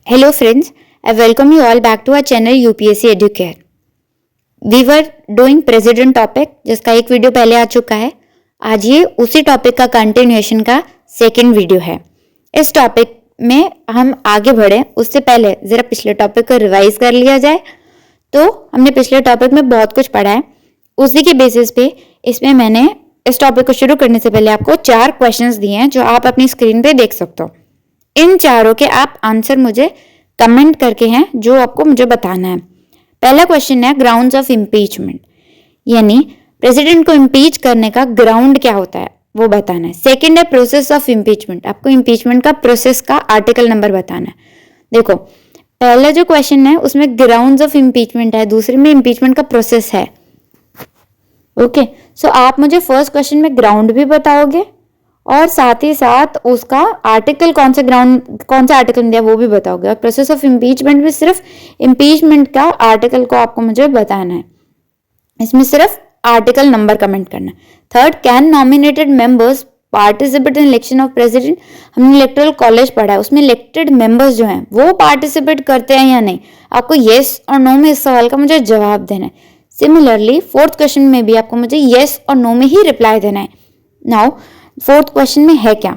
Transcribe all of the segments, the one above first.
Hello friends, I welcome you all back to our channel UPSC Educare. We were doing president topic जिसका एक video पहले आ चुका है. आज ये उसी टॉपिक का कंटिन्यूएशन का सेकंड वीडियो है. इस टॉपिक में हम आगे बढ़े उससे पहले ज़रा पिछले टॉपिक को रिवाइज कर लिया जाए. तो हमने पिछले टॉपिक में बहुत कुछ पढ़ा है. उसी के बेसिस पे इसमें मैंने इस टॉपिक को शुरू करने से पहले आपको 4 क्वेश्चंस दिए हैं जो आप अपनी स्क्रीन पे देख सकते हो. इन चारों के आप आंसर मुझे कमेंट करके हैं जो आपको मुझे बताना है. पहला क्वेश्चन है ग्राउंड्स ऑफ इम्पीचमेंट, यानी प्रेसिडेंट को इम्पीच करने का ग्राउंड क्या होता है वो बताना है. सेकंड है प्रोसेस ऑफ इम्पीचमेंट, आपको इम्पीचमेंट का प्रोसेस का आर्टिकल नंबर बताना है. देखो पहला जो क्वेश्चन है उसमें ग्राउंड्स ऑफ इम्पीचमेंट है, दूसरे में इम्पीचमेंट का प्रोसेस है. ओके, सो आप मुझे फर्स्ट क्वेश्चन में ग्राउंड भी बताओगे और साथ ही साथ उसका आर्टिकल कौन सा आर्टिकल दिया वो भी बताओगे. और प्रोसेस ऑफ इम्पीचमेंट में सिर्फ इम्पीचमेंट का आर्टिकल को आपको मुझे बताना है. इसमें सिर्फ आर्टिकल नंबर कमेंट करना है. Third, can nominated members participate in election of president. हमने इलेक्टोरल कॉलेज पढ़ा है, उसमें इलेक्टेड मेंबर्स जो हैं वो पार्टिसिपेट करते हैं या नहीं. आपको येस और नो में इस सवाल का मुझे जवाब देना है. सिमिलरली फोर्थ क्वेश्चन में भी आपको मुझे येस और नो में ही रिप्लाई देना है. नाउ फोर्थ क्वेश्चन में है क्या,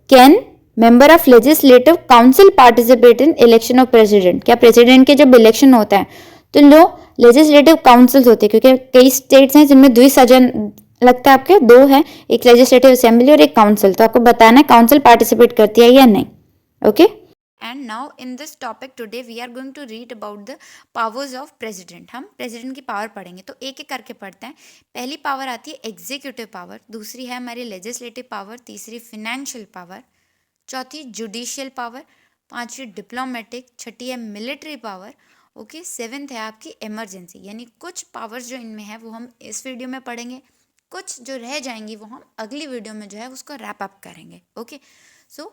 can member of legislative council participate in election of president. क्या प्रेसिडेंट के जब इलेक्शन होता है तो लो लेजिस्लेटिव काउंसिल्स होते हैं, क्योंकि कई स्टेट्स हैं जिनमें द्विसदन लगता है, आपके दो है, एक लेजिस्लेटिव असेंबली और एक काउंसिल. तो आपको बताना है काउंसिल पार्टिसिपेट करती है या नहीं. Okay. And now in this topic today we are going to read about the powers of president. हम प्रेसिडेंट की पावर पढ़ेंगे तो एक एक करके पढ़ते हैं. पहली पावर आती है एग्जीक्यूटिव पावर, दूसरी है हमारी लेजिस्लेटिव पावर, तीसरी फिनेंशियल पावर, चौथी जुडिशियल पावर, पांचवी डिप्लोमेटिक, छठी है मिलिट्री पावर. ओके, सेवेंथ है आपकी इमरजेंसी. यानी कुछ पावर्स जो इनमें है वो हम इस वीडियो में पढ़ेंगे, कुछ जो रह जाएंगी वो हम अगली वीडियो में जो है उसको रैप अप करेंगे. ओके, सो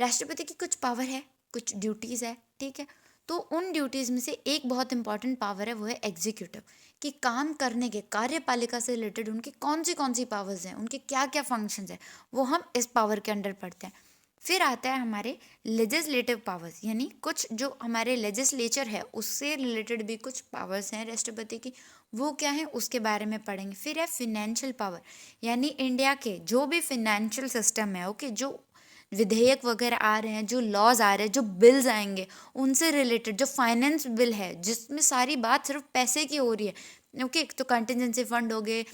राष्ट्रपति की कुछ पावर है, कुछ ड्यूटीज़ है, ठीक है. तो उन ड्यूटीज़ में से एक बहुत इंपॉर्टेंट पावर है, वो है एग्जीक्यूटिव, कि काम करने के कार्यपालिका से रिलेटेड उनकी कौन सी पावर्स हैं, उनके क्या क्या फंक्शंस हैं, वो हम इस पावर के अंडर पढ़ते हैं. फिर आता है हमारे लेजिस्लेटिव पावर्स, यानी कुछ जो हमारे लेजिस्लेचर है उससे रिलेटेड भी कुछ पावर्स हैं राष्ट्रपति की, वो क्या है उसके बारे में पढ़ेंगे. फिर है फिनेंशियल पावर, यानी इंडिया के जो भी फिनेंशियल सिस्टम है, ओके, जो विधेयक वगैरह आ रहे हैं, जो लॉज आ रहे हैं, जो बिल्स आएंगे, उनसे रिलेटेड जो फाइनेंस बिल है जिसमें सारी बात सिर्फ पैसे की हो रही है. ओके, तो कंटिजेंसी फंड हो गए,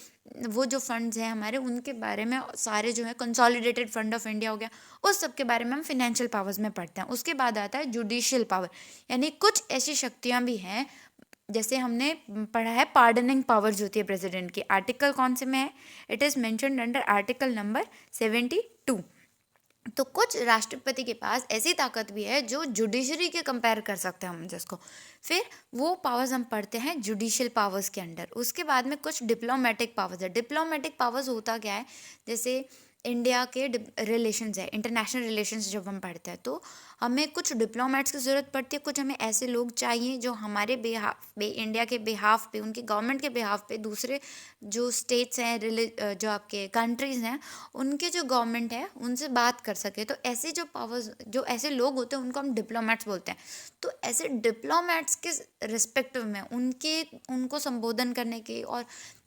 वो जो फंड्स हैं हमारे उनके बारे में सारे जो है कंसोलिडेटेड फंड ऑफ इंडिया हो गया, उस सब के बारे में हम फिनेंशियल पावर्स में पढ़ते हैं. उसके बाद आता है जुडिशियल पावर, यानी कुछ ऐसी शक्तियाँ भी हैं, जैसे हमने पढ़ा है पार्डनिंग पावर जो होती है प्रेसिडेंट की. आर्टिकल कौन से में है, it is mentioned under article number 72. तो कुछ राष्ट्रपति के पास ऐसी ताकत भी है जो जुडिशरी के कंपेयर कर सकते हैं हम जिसको. फिर वो पावर्स हम पढ़ते हैं जुडिशियल पावर्स के अंडर. उसके बाद में कुछ डिप्लोमेटिक पावर्स है. डिप्लोमेटिक पावर्स होता क्या है, जैसे इंडिया के रिलेशंस है, इंटरनेशनल रिलेशंस जब हम पढ़ते हैं तो हमें कुछ डिप्लोमेट्स की ज़रूरत पड़ती है, कुछ हमें ऐसे लोग चाहिए जो हमारे बेहाफ पे, इंडिया के बेहाफ पे, उनकी गवर्नमेंट के बेहाफ पे दूसरे जो स्टेट्स हैं, जो आपके कंट्रीज़ हैं, उनके जो गवर्नमेंट है उनसे बात कर सके. तो ऐसे जो पावर्स, जो ऐसे लोग होते हैं उनको हम डिप्लोमेट्स बोलते हैं. तो ऐसे डिप्लोमेट्स के रिस्पेक्टिव में उनको संबोधन करने के और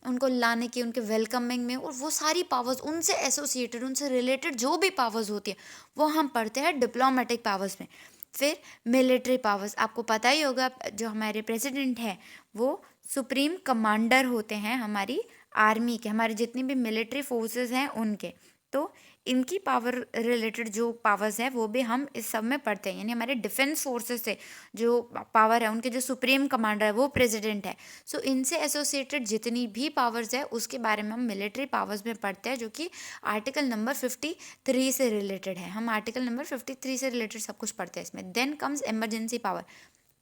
उनको लाने की, उनके वेलकमिंग में, और वो सारी पावर्स उनसे एसोसिएटेड, उनसे रिलेटेड जो भी पावर्स होती है वो हम पढ़ते हैं डिप्लोमेटिक पावर्स में. फिर मिलिट्री पावर्स, आपको पता ही होगा जो हमारे प्रेसिडेंट हैं वो सुप्रीम कमांडर होते हैं हमारी आर्मी के, हमारे जितनी भी मिलिट्री फोर्सेस हैं उनके. तो इनकी पावर रिलेटेड जो पावर्स है वो भी हम इस सब में पढ़ते हैं. यानी हमारे डिफेंस फोर्सेस से जो पावर है, उनके जो सुप्रीम कमांडर है वो प्रेसिडेंट है. सो इनसे एसोसिएटेड जितनी भी पावर्स है उसके बारे में हम मिलिट्री पावर्स में पढ़ते हैं, जो कि आर्टिकल नंबर 53 से रिलेटेड है. हम आर्टिकल नंबर 53 से रिलेटेड सब कुछ पढ़ते हैं इसमें. Then comes emergency power.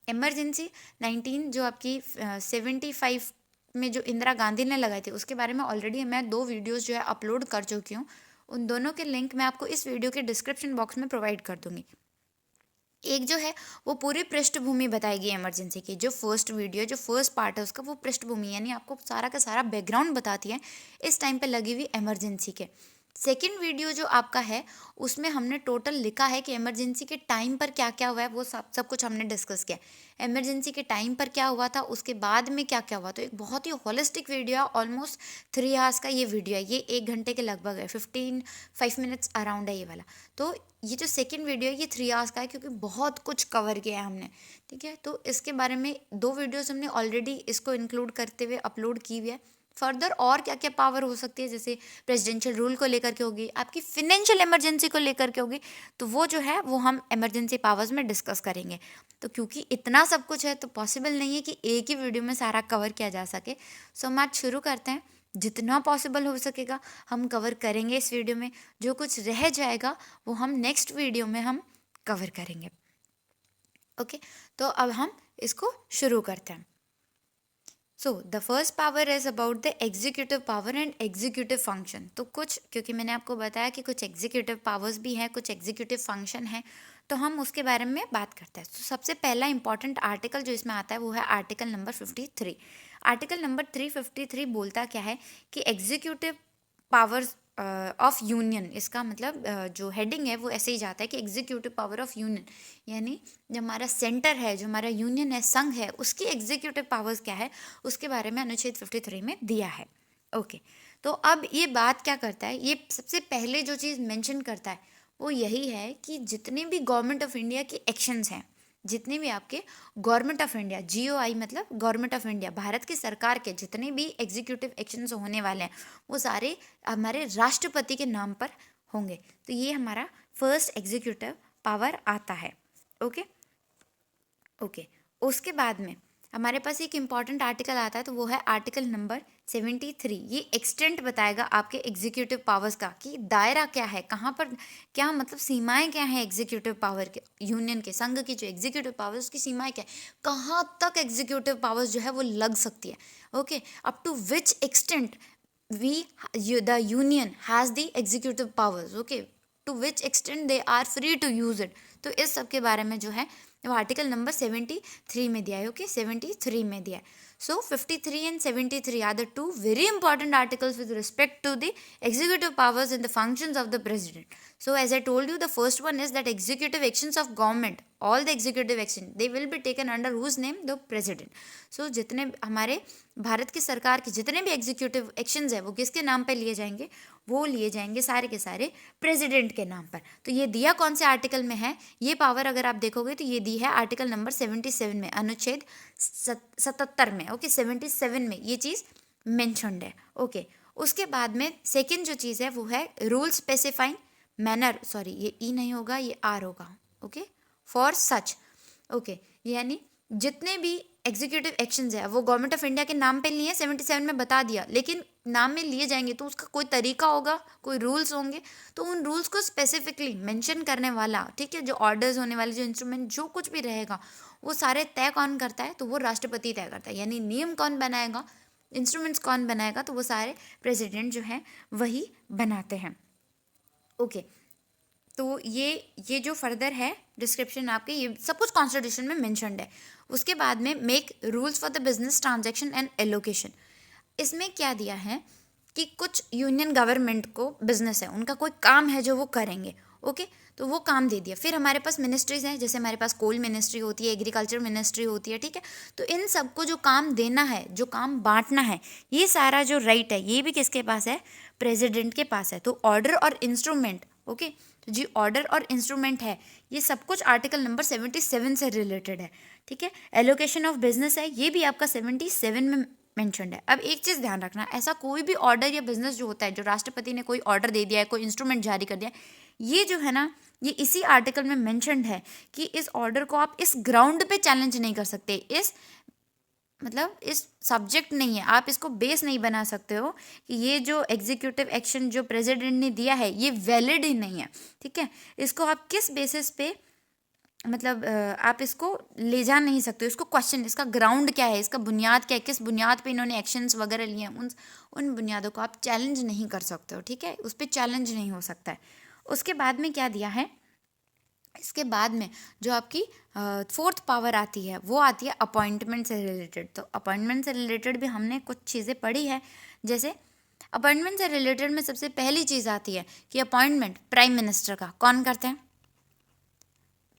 Emergency 19 जो आपकी 75 में जो इंदिरा गांधी ने लगाई थी उसके बारे में ऑलरेडी मैं 2 वीडियोस जो है अपलोड कर चुकी हूँ. उन दोनों के लिंक मैं आपको इस वीडियो के डिस्क्रिप्शन बॉक्स में प्रोवाइड कर दूंगी. एक जो है वो पूरी पृष्ठभूमि बताएगी इमरजेंसी की. जो फर्स्ट वीडियो, जो फर्स्ट पार्ट है उसका, वो पृष्ठभूमि यानी आपको सारा का सारा बैकग्राउंड बताती है इस टाइम पे लगी हुई इमरजेंसी के. सेकेंड वीडियो जो आपका है उसमें हमने टोटल लिखा है कि इमरजेंसी के टाइम पर क्या क्या हुआ है, वो सब कुछ हमने डिस्कस किया। इमरजेंसी के टाइम पर क्या हुआ था, उसके बाद में क्या क्या हुआ। तो एक बहुत ही होलिस्टिक वीडियो है, ऑलमोस्ट 3 आवर्स का ये वीडियो है, ये 1 घंटे के लगभग है, 5 मिनट्स अराउंड है ये वाला। तो ये जो सेकेंड वीडियो है ये 3 आवर्स का है, क्योंकि बहुत कुछ कवर किया है हमने, ठीक है। तो इसके बारे में 2 वीडियोस हमने ऑलरेडी इसको इंक्लूड करते हुए अपलोड की हुई है। फर्दर और क्या क्या पावर हो सकती है, जैसे प्रेसिडेंशियल रूल को लेकर के होगी, आपकी फिनेंशियल इमरजेंसी को लेकर के होगी, तो वो जो है वो हम इमरजेंसी पावर्स में डिस्कस करेंगे। तो क्योंकि इतना सब कुछ है तो पॉसिबल नहीं है कि एक ही वीडियो में सारा कवर किया जा सके। सो हम आज शुरू करते हैं। जितना पॉसिबल हो सकेगा हम कवर करेंगे इस वीडियो में, जो कुछ रह जाएगा वो हम नेक्स्ट वीडियो में हम कवर करेंगे। ओके, तो अब हम इसको शुरू करते हैं। सो the first power is about the executive power and executive function. तो कुछ, क्योंकि मैंने आपको बताया कि कुछ एग्जीक्यूटिव पावर्स भी हैं, कुछ एग्जीक्यूटिव फंक्शन हैं, तो हम उसके बारे में बात करते हैं। तो सबसे पहला इंपॉर्टेंट आर्टिकल जो इसमें आता है वो है आर्टिकल नंबर 53। आर्टिकल नंबर 353 बोलता क्या है कि एग्जीक्यूटिव पावर्स ऑफ यूनियन, इसका मतलब जो हेडिंग है वो ऐसे ही जाता है कि एग्जीक्यूटिव पावर ऑफ यूनियन, यानी जो हमारा सेंटर है, जो हमारा यूनियन है, संघ है, उसकी एग्जीक्यूटिव पावर्स क्या है उसके बारे में अनुच्छेद 53 में दिया है। ओके, तो अब ये बात क्या करता है, ये सबसे पहले जो चीज़ मेंशन करता है वो यही है कि जितने भी गवर्नमेंट ऑफ इंडिया के एक्शंस हैं, जितने भी आपके गवर्नमेंट ऑफ इंडिया, GOI मतलब गवर्नमेंट ऑफ इंडिया, भारत की सरकार के जितने भी एग्जीक्यूटिव एक्शंस होने वाले हैं वो सारे हमारे राष्ट्रपति के नाम पर होंगे। तो ये हमारा फर्स्ट एग्जीक्यूटिव पावर आता है। ओके ओके, उसके बाद में हमारे पास एक इम्पॉर्टेंट आर्टिकल आता है, तो वो है आर्टिकल नंबर 73। ये एक्सटेंट बताएगा आपके एग्जीक्यूटिव पावर्स का, कि दायरा क्या है, कहाँ पर क्या मतलब सीमाएं क्या हैं एग्जीक्यूटिव पावर के, यूनियन के, संघ की जो एग्जीक्यूटिव पावर्स की सीमाएं क्या है, कहाँ तक एग्जीक्यूटिव पावर्स जो है वो लग सकती है। Okay, up to which extent the union has the executive powers, okay, to which extent they are free to use it. तो इस सब के बारे में जो है वो आर्टिकल नंबर 73 में दिया है। ओके, 73 में दिया है। So 53 and 73 are the two very important articles with respect to the executive powers and the functions of the president. So as I told you, the first one is that executive actions of government, all the executive action, they will be taken under whose name? The president. So जितने हमारे भारत की सरकार के जितने भी executive actions है वो किसके नाम पर लिए जाएंगे? वो लिए जाएंगे सारे के सारे प्रेसिडेंट के नाम पर। तो ये दिया कौन से आर्टिकल में है? ये पावर अगर आप देखोगे तो ये दी है आर्टिकल नंबर 77 में, अनुच्छेद 77 में। ओके, 77 में ये चीज़ मेंशन्ड है। ओके, उसके बाद में सेकंड जो चीज़ है वो है रूल स्पेसिफाइंग मैनर, सॉरी ये ई नहीं होगा, ये आर होगा। Okay, for such. ओके, यानी जितने भी एग्जीक्यूटिव एक्शंस है वो गवर्नमेंट ऑफ इंडिया के नाम पे लिए, 77 में बता दिया, लेकिन नाम में लिए जाएंगे तो उसका कोई तरीका होगा, कोई रूल्स होंगे, तो उन रूल्स को स्पेसिफिकली मेंशन करने वाला, ठीक है, जो ऑर्डर्स होने वाले, जो इंस्ट्रूमेंट, जो कुछ भी रहेगा वो सारे तय कौन करता है? तो वो राष्ट्रपति तय करता है। यानी नियम कौन बनाएगा, इंस्ट्रूमेंट्स कौन बनाएगा? तो वो सारे प्रेसिडेंट जो हैं वही बनाते हैं। ओके, तो ये जो फर्दर है डिस्क्रिप्शन आपके, ये सब कुछ कॉन्स्टिट्यूशन में मेंशन्ड है। उसके बाद में make rules for the business transaction and allocation. इसमें क्या दिया है कि कुछ यूनियन गवर्नमेंट को बिजनेस है, उनका कोई काम है जो वो करेंगे। ओके, तो वो काम दे दिया। फिर हमारे पास मिनिस्ट्रीज हैं, जैसे हमारे पास कोल मिनिस्ट्री होती है, एग्रीकल्चर मिनिस्ट्री होती है, ठीक है। तो इन सबको जो काम देना है, जो काम बांटना है, ये सारा जो राइट है ये भी किसके पास है? प्रेसिडेंट के पास है। तो ऑर्डर और इंस्ट्रूमेंट, ओके, तो जी ऑर्डर और इंस्ट्रूमेंट है, ये सब कुछ आर्टिकल नंबर 77 से रिलेटेड है, ठीक है। एलोकेशन ऑफ बिजनेस है, ये भी आपका 77 में मेंशन्ड है। अब एक चीज़ ध्यान रखना, ऐसा कोई भी ऑर्डर या बिजनेस जो होता है, जो राष्ट्रपति ने कोई ऑर्डर दे दिया है, कोई इंस्ट्रूमेंट जारी कर दिया है, ये जो है ना, ये इसी आर्टिकल में मेंशन्ड है कि इस ऑर्डर को आप इस ग्राउंड पे चैलेंज नहीं कर सकते, इस मतलब इस सब्जेक्ट नहीं है, आप इसको बेस नहीं बना सकते हो कि ये जो एग्जीक्यूटिव एक्शन जो प्रेसिडेंट ने दिया है ये वैलिड ही नहीं है, ठीक है। इसको आप किस बेसिस पे मतलब आप इसको ले जा नहीं सकते, इसको क्वेश्चन, इसका ग्राउंड क्या है, इसका बुनियाद क्या है, किस बुनियाद पे इन्होंने एक्शंस वगैरह लिए हैं, उन बुनियादों को आप चैलेंज नहीं कर सकते हो, ठीक है, उस पर चैलेंज नहीं हो सकता है। उसके बाद में क्या दिया है? इसके बाद में जो आपकी फोर्थ पावर आती है वो आती है अपॉइंटमेंट से रिलेटेड। तो अपॉइंटमेंट से रिलेटेड भी हमने कुछ चीज़ें पढ़ी है, जैसे अपॉइंटमेंट से रिलेटेड में सबसे पहली चीज़ आती है कि अपॉइंटमेंट प्राइम मिनिस्टर का कौन करते हैं?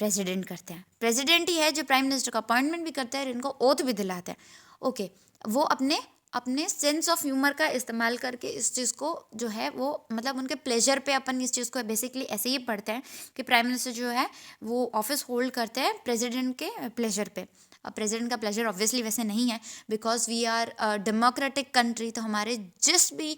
प्रेसिडेंट करते हैं। प्रेसिडेंट ही है जो प्राइम मिनिस्टर का अपॉइंटमेंट भी करते हैं और इनको ओथ भी दिलाते हैं। ओके, वो अपने अपने सेंस ऑफ ह्यूमर का इस्तेमाल करके इस चीज़ को जो है वो मतलब उनके प्लेजर पे अपन इस चीज़ को बेसिकली ऐसे ही पढ़ते हैं कि प्राइम मिनिस्टर जो है वो ऑफिस होल्ड करते हैं प्रेसिडेंट के प्लेजर पे। अब प्रेसिडेंट का प्लेजर ऑब्वियसली वैसे नहीं है, because we are democratic country, तो हमारे जिस भी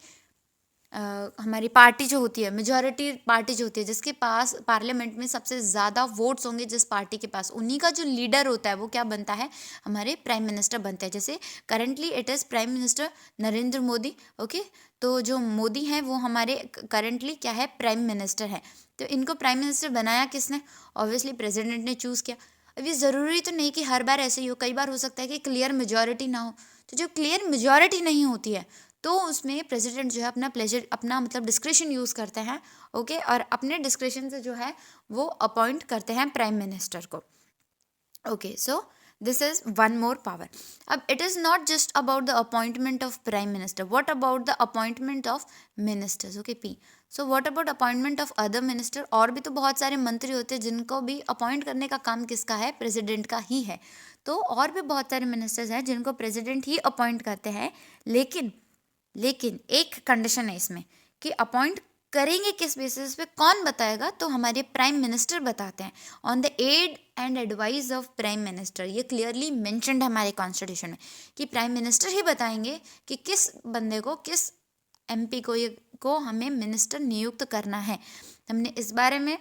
हमारी पार्टी जो होती है, मेजॉरिटी पार्टी जो होती है, जिसके पास पार्लियामेंट में सबसे ज़्यादा वोट्स होंगे जिस पार्टी के पास, उन्हीं का जो लीडर होता है वो क्या बनता है? हमारे प्राइम मिनिस्टर बनते हैं। जैसे currently it is prime minister Narendra Modi. Okay, तो जो मोदी हैं वो हमारे करंटली क्या है? प्राइम मिनिस्टर है। तो इनको प्राइम मिनिस्टर बनाया किसने? ऑब्वियसली प्रेसिडेंट ने चूज़ किया। अब ये ज़रूरी तो नहीं कि हर बार ऐसे ही हो, कई बार हो सकता है कि क्लियर मेजॉरिटी ना हो। तो जो क्लियर मेजॉरिटी नहीं होती है तो उसमें प्रेसिडेंट जो है अपना प्लेजर, अपना मतलब डिस्क्रिशन यूज़ करते हैं। ओके, और अपने डिस्क्रिशन से जो है वो अपॉइंट करते हैं प्राइम मिनिस्टर को। Okay, so this is one more power. अब it is not just about the appointment of prime minister, what about the appointment of ministers? Okay, पी। So what about appointment of other minister? और भी तो बहुत सारे मंत्री होते हैं जिनको भी अपॉइंट करने का काम किसका है? प्रेसिडेंट का ही है। तो और भी बहुत सारे मिनिस्टर्स हैं जिनको प्रेसिडेंट ही अपॉइंट करते हैं, लेकिन एक कंडीशन है इसमें कि अपॉइंट करेंगे किस बेसिस पे, कौन बताएगा? तो हमारे प्राइम मिनिस्टर बताते हैं, on the aid and advice of prime minister. ये क्लियरली मेंशन्ड है हमारे कॉन्स्टिट्यूशन में कि प्राइम मिनिस्टर ही बताएंगे कि किस बंदे को, किस एमपी को हमें मिनिस्टर नियुक्त करना है। हमने इस बारे में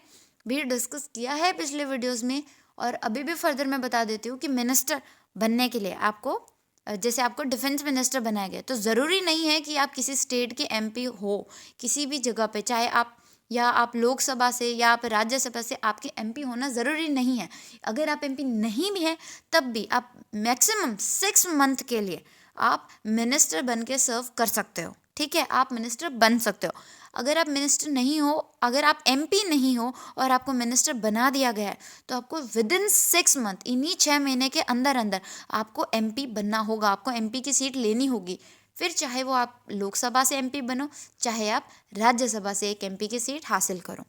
भी डिस्कस किया है पिछले वीडियोस में, और अभी भी फर्दर मैं बता देती हूँ कि मिनिस्टर बनने के लिए आपको, जैसे आपको डिफेंस मिनिस्टर बनाया गया, तो ज़रूरी नहीं है कि आप किसी स्टेट के एमपी हो। किसी भी जगह पे, चाहे आप लोकसभा से या आप राज्यसभा से, आपके एमपी होना ज़रूरी नहीं है। अगर आप एमपी नहीं भी हैं तब भी आप मैक्सिमम 6 मंथ के लिए आप मिनिस्टर बन के सर्व कर सकते हो। ठीक है, आप मिनिस्टर बन सकते हो। अगर आप मिनिस्टर नहीं हो, अगर आप एमपी नहीं हो और आपको मिनिस्टर बना दिया गया है, तो आपको विदिन 6 मंथ, इन्हीं 6 महीने के अंदर अंदर आपको एमपी बनना होगा, आपको एमपी की सीट लेनी होगी। फिर चाहे वो आप लोकसभा से एमपी बनो, चाहे आप राज्यसभा से एक एमपी की सीट हासिल करो।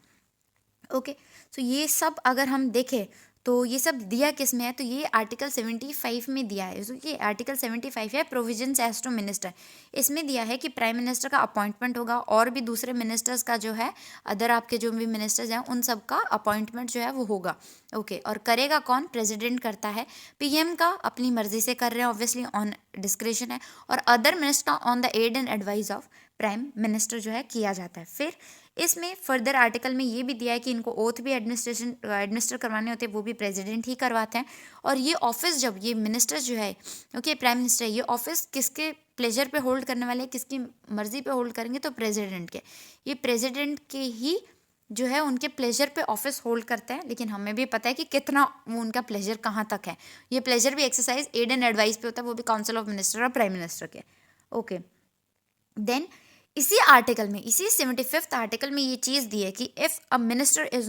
ओके, सो ये सब अगर हम देखें तो ये सब दिया किस में है? तो ये आर्टिकल 75 में दिया है। ये आर्टिकल 75 है, प्रोविजंस एज टू मिनिस्टर। इसमें दिया है कि प्राइम मिनिस्टर का अपॉइंटमेंट होगा और भी दूसरे मिनिस्टर्स का जो है, अदर आपके जो भी मिनिस्टर्स हैं उन सब का अपॉइंटमेंट जो है वो होगा। ओके, और करेगा कौन? प्रेसिडेंट करता है। पीएम का अपनी मर्जी से कर रहे हैं, ऑब्वियसली ऑन डिस्क्रिशन है, और other minister on the aid and advice of prime minister जो है किया जाता है। फिर इसमें फर्दर आर्टिकल में ये भी दिया है कि इनको ओथ भी एडमिनिस्टर करवाने होते हैं, वो भी प्रेसिडेंट ही करवाते हैं। और ये ऑफिस, जब ये मिनिस्टर जो है, ओके, प्राइम मिनिस्टर, ये ऑफिस किसके प्लेजर पे होल्ड करने वाले हैं, किसकी मर्जी पे होल्ड करेंगे? तो प्रेसिडेंट के। ये प्रेसिडेंट के ही जो है उनके प्लेजर पे ऑफिस होल्ड करते हैं, लेकिन हमें भी पता है कि कितना वो उनका प्लेजर कहाँ तक है। ये प्लेजर भी एक्सरसाइज एड एंड एडवाइस पे होता है, वो भी काउंसिल ऑफ मिनिस्टर और प्राइम मिनिस्टर के। ओके, देन इसी आर्टिकल में, इसी 75th आर्टिकल में ये चीज़ दी है कि if a minister is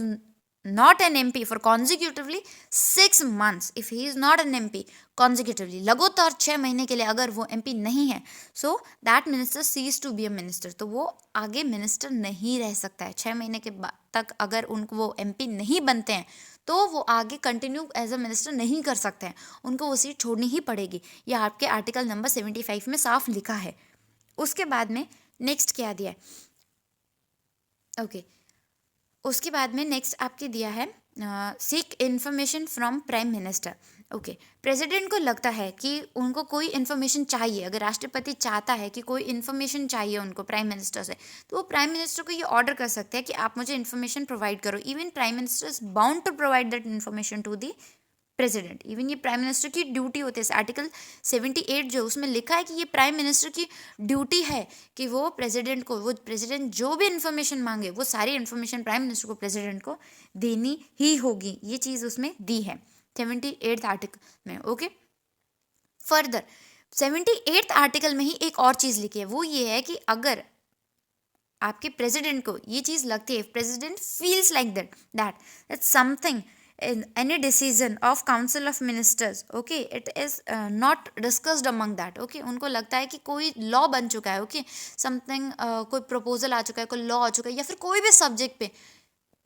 not an MP for consecutively 6 months, if he is not an MP consecutively, लगातार 6 महीने के लिए अगर वो एमपी नहीं है, so that minister ceases to be a minister, तो वो आगे मिनिस्टर नहीं रह सकता है। 6 महीने के बाद तक अगर उनको वो एमपी नहीं बनते हैं तो वो आगे कंटिन्यू एज अ मिनिस्टर नहीं कर सकते हैं, उनको वो सीट छोड़नी ही पड़ेगी। ये आपके आर्टिकल नंबर 75 में साफ लिखा है। उसके बाद में नेक्स्ट क्या दिया है? ओके, उसके बाद में नेक्स्ट आपके दिया है seek information from prime minister. Okay, president को लगता है कि उनको कोई इन्फॉर्मेशन चाहिए, अगर राष्ट्रपति चाहता है कि कोई इन्फॉर्मेशन चाहिए उनको प्राइम मिनिस्टर से, तो वो प्राइम मिनिस्टर को ये ऑर्डर कर सकते हैं कि आप मुझे इन्फॉर्मेशन प्रोवाइड करो। Even prime minister is bound to provide that information to the president. Even ये प्राइम मिनिस्टर की ड्यूटी होती है। आर्टिकल 78 जो उसमें लिखा है कि ये प्राइम मिनिस्टर की ड्यूटी है कि वो प्रेसिडेंट को, वो प्रेसिडेंट जो भी इन्फॉर्मेशन मांगे वो सारी इन्फॉर्मेशन प्राइम मिनिस्टर को, प्रेसिडेंट को देनी ही होगी। ये चीज़ उसमें दी है 78th आर्टिकल में। ओके, फर्दर 78th आर्टिकल में ही एक और चीज़ लिखी है, वो ये है कि अगर आपके प्रेसिडेंट को ये चीज़ लगती है, president feels like that something any decision of council of ministers, okay, it is not discussed among that, okay, उनको लगता है कि कोई लॉ बन चुका है, okay, समथिंग कोई प्रपोजल आ चुका है, कोई लॉ आ चुका है, या फिर कोई भी सब्जेक्ट पे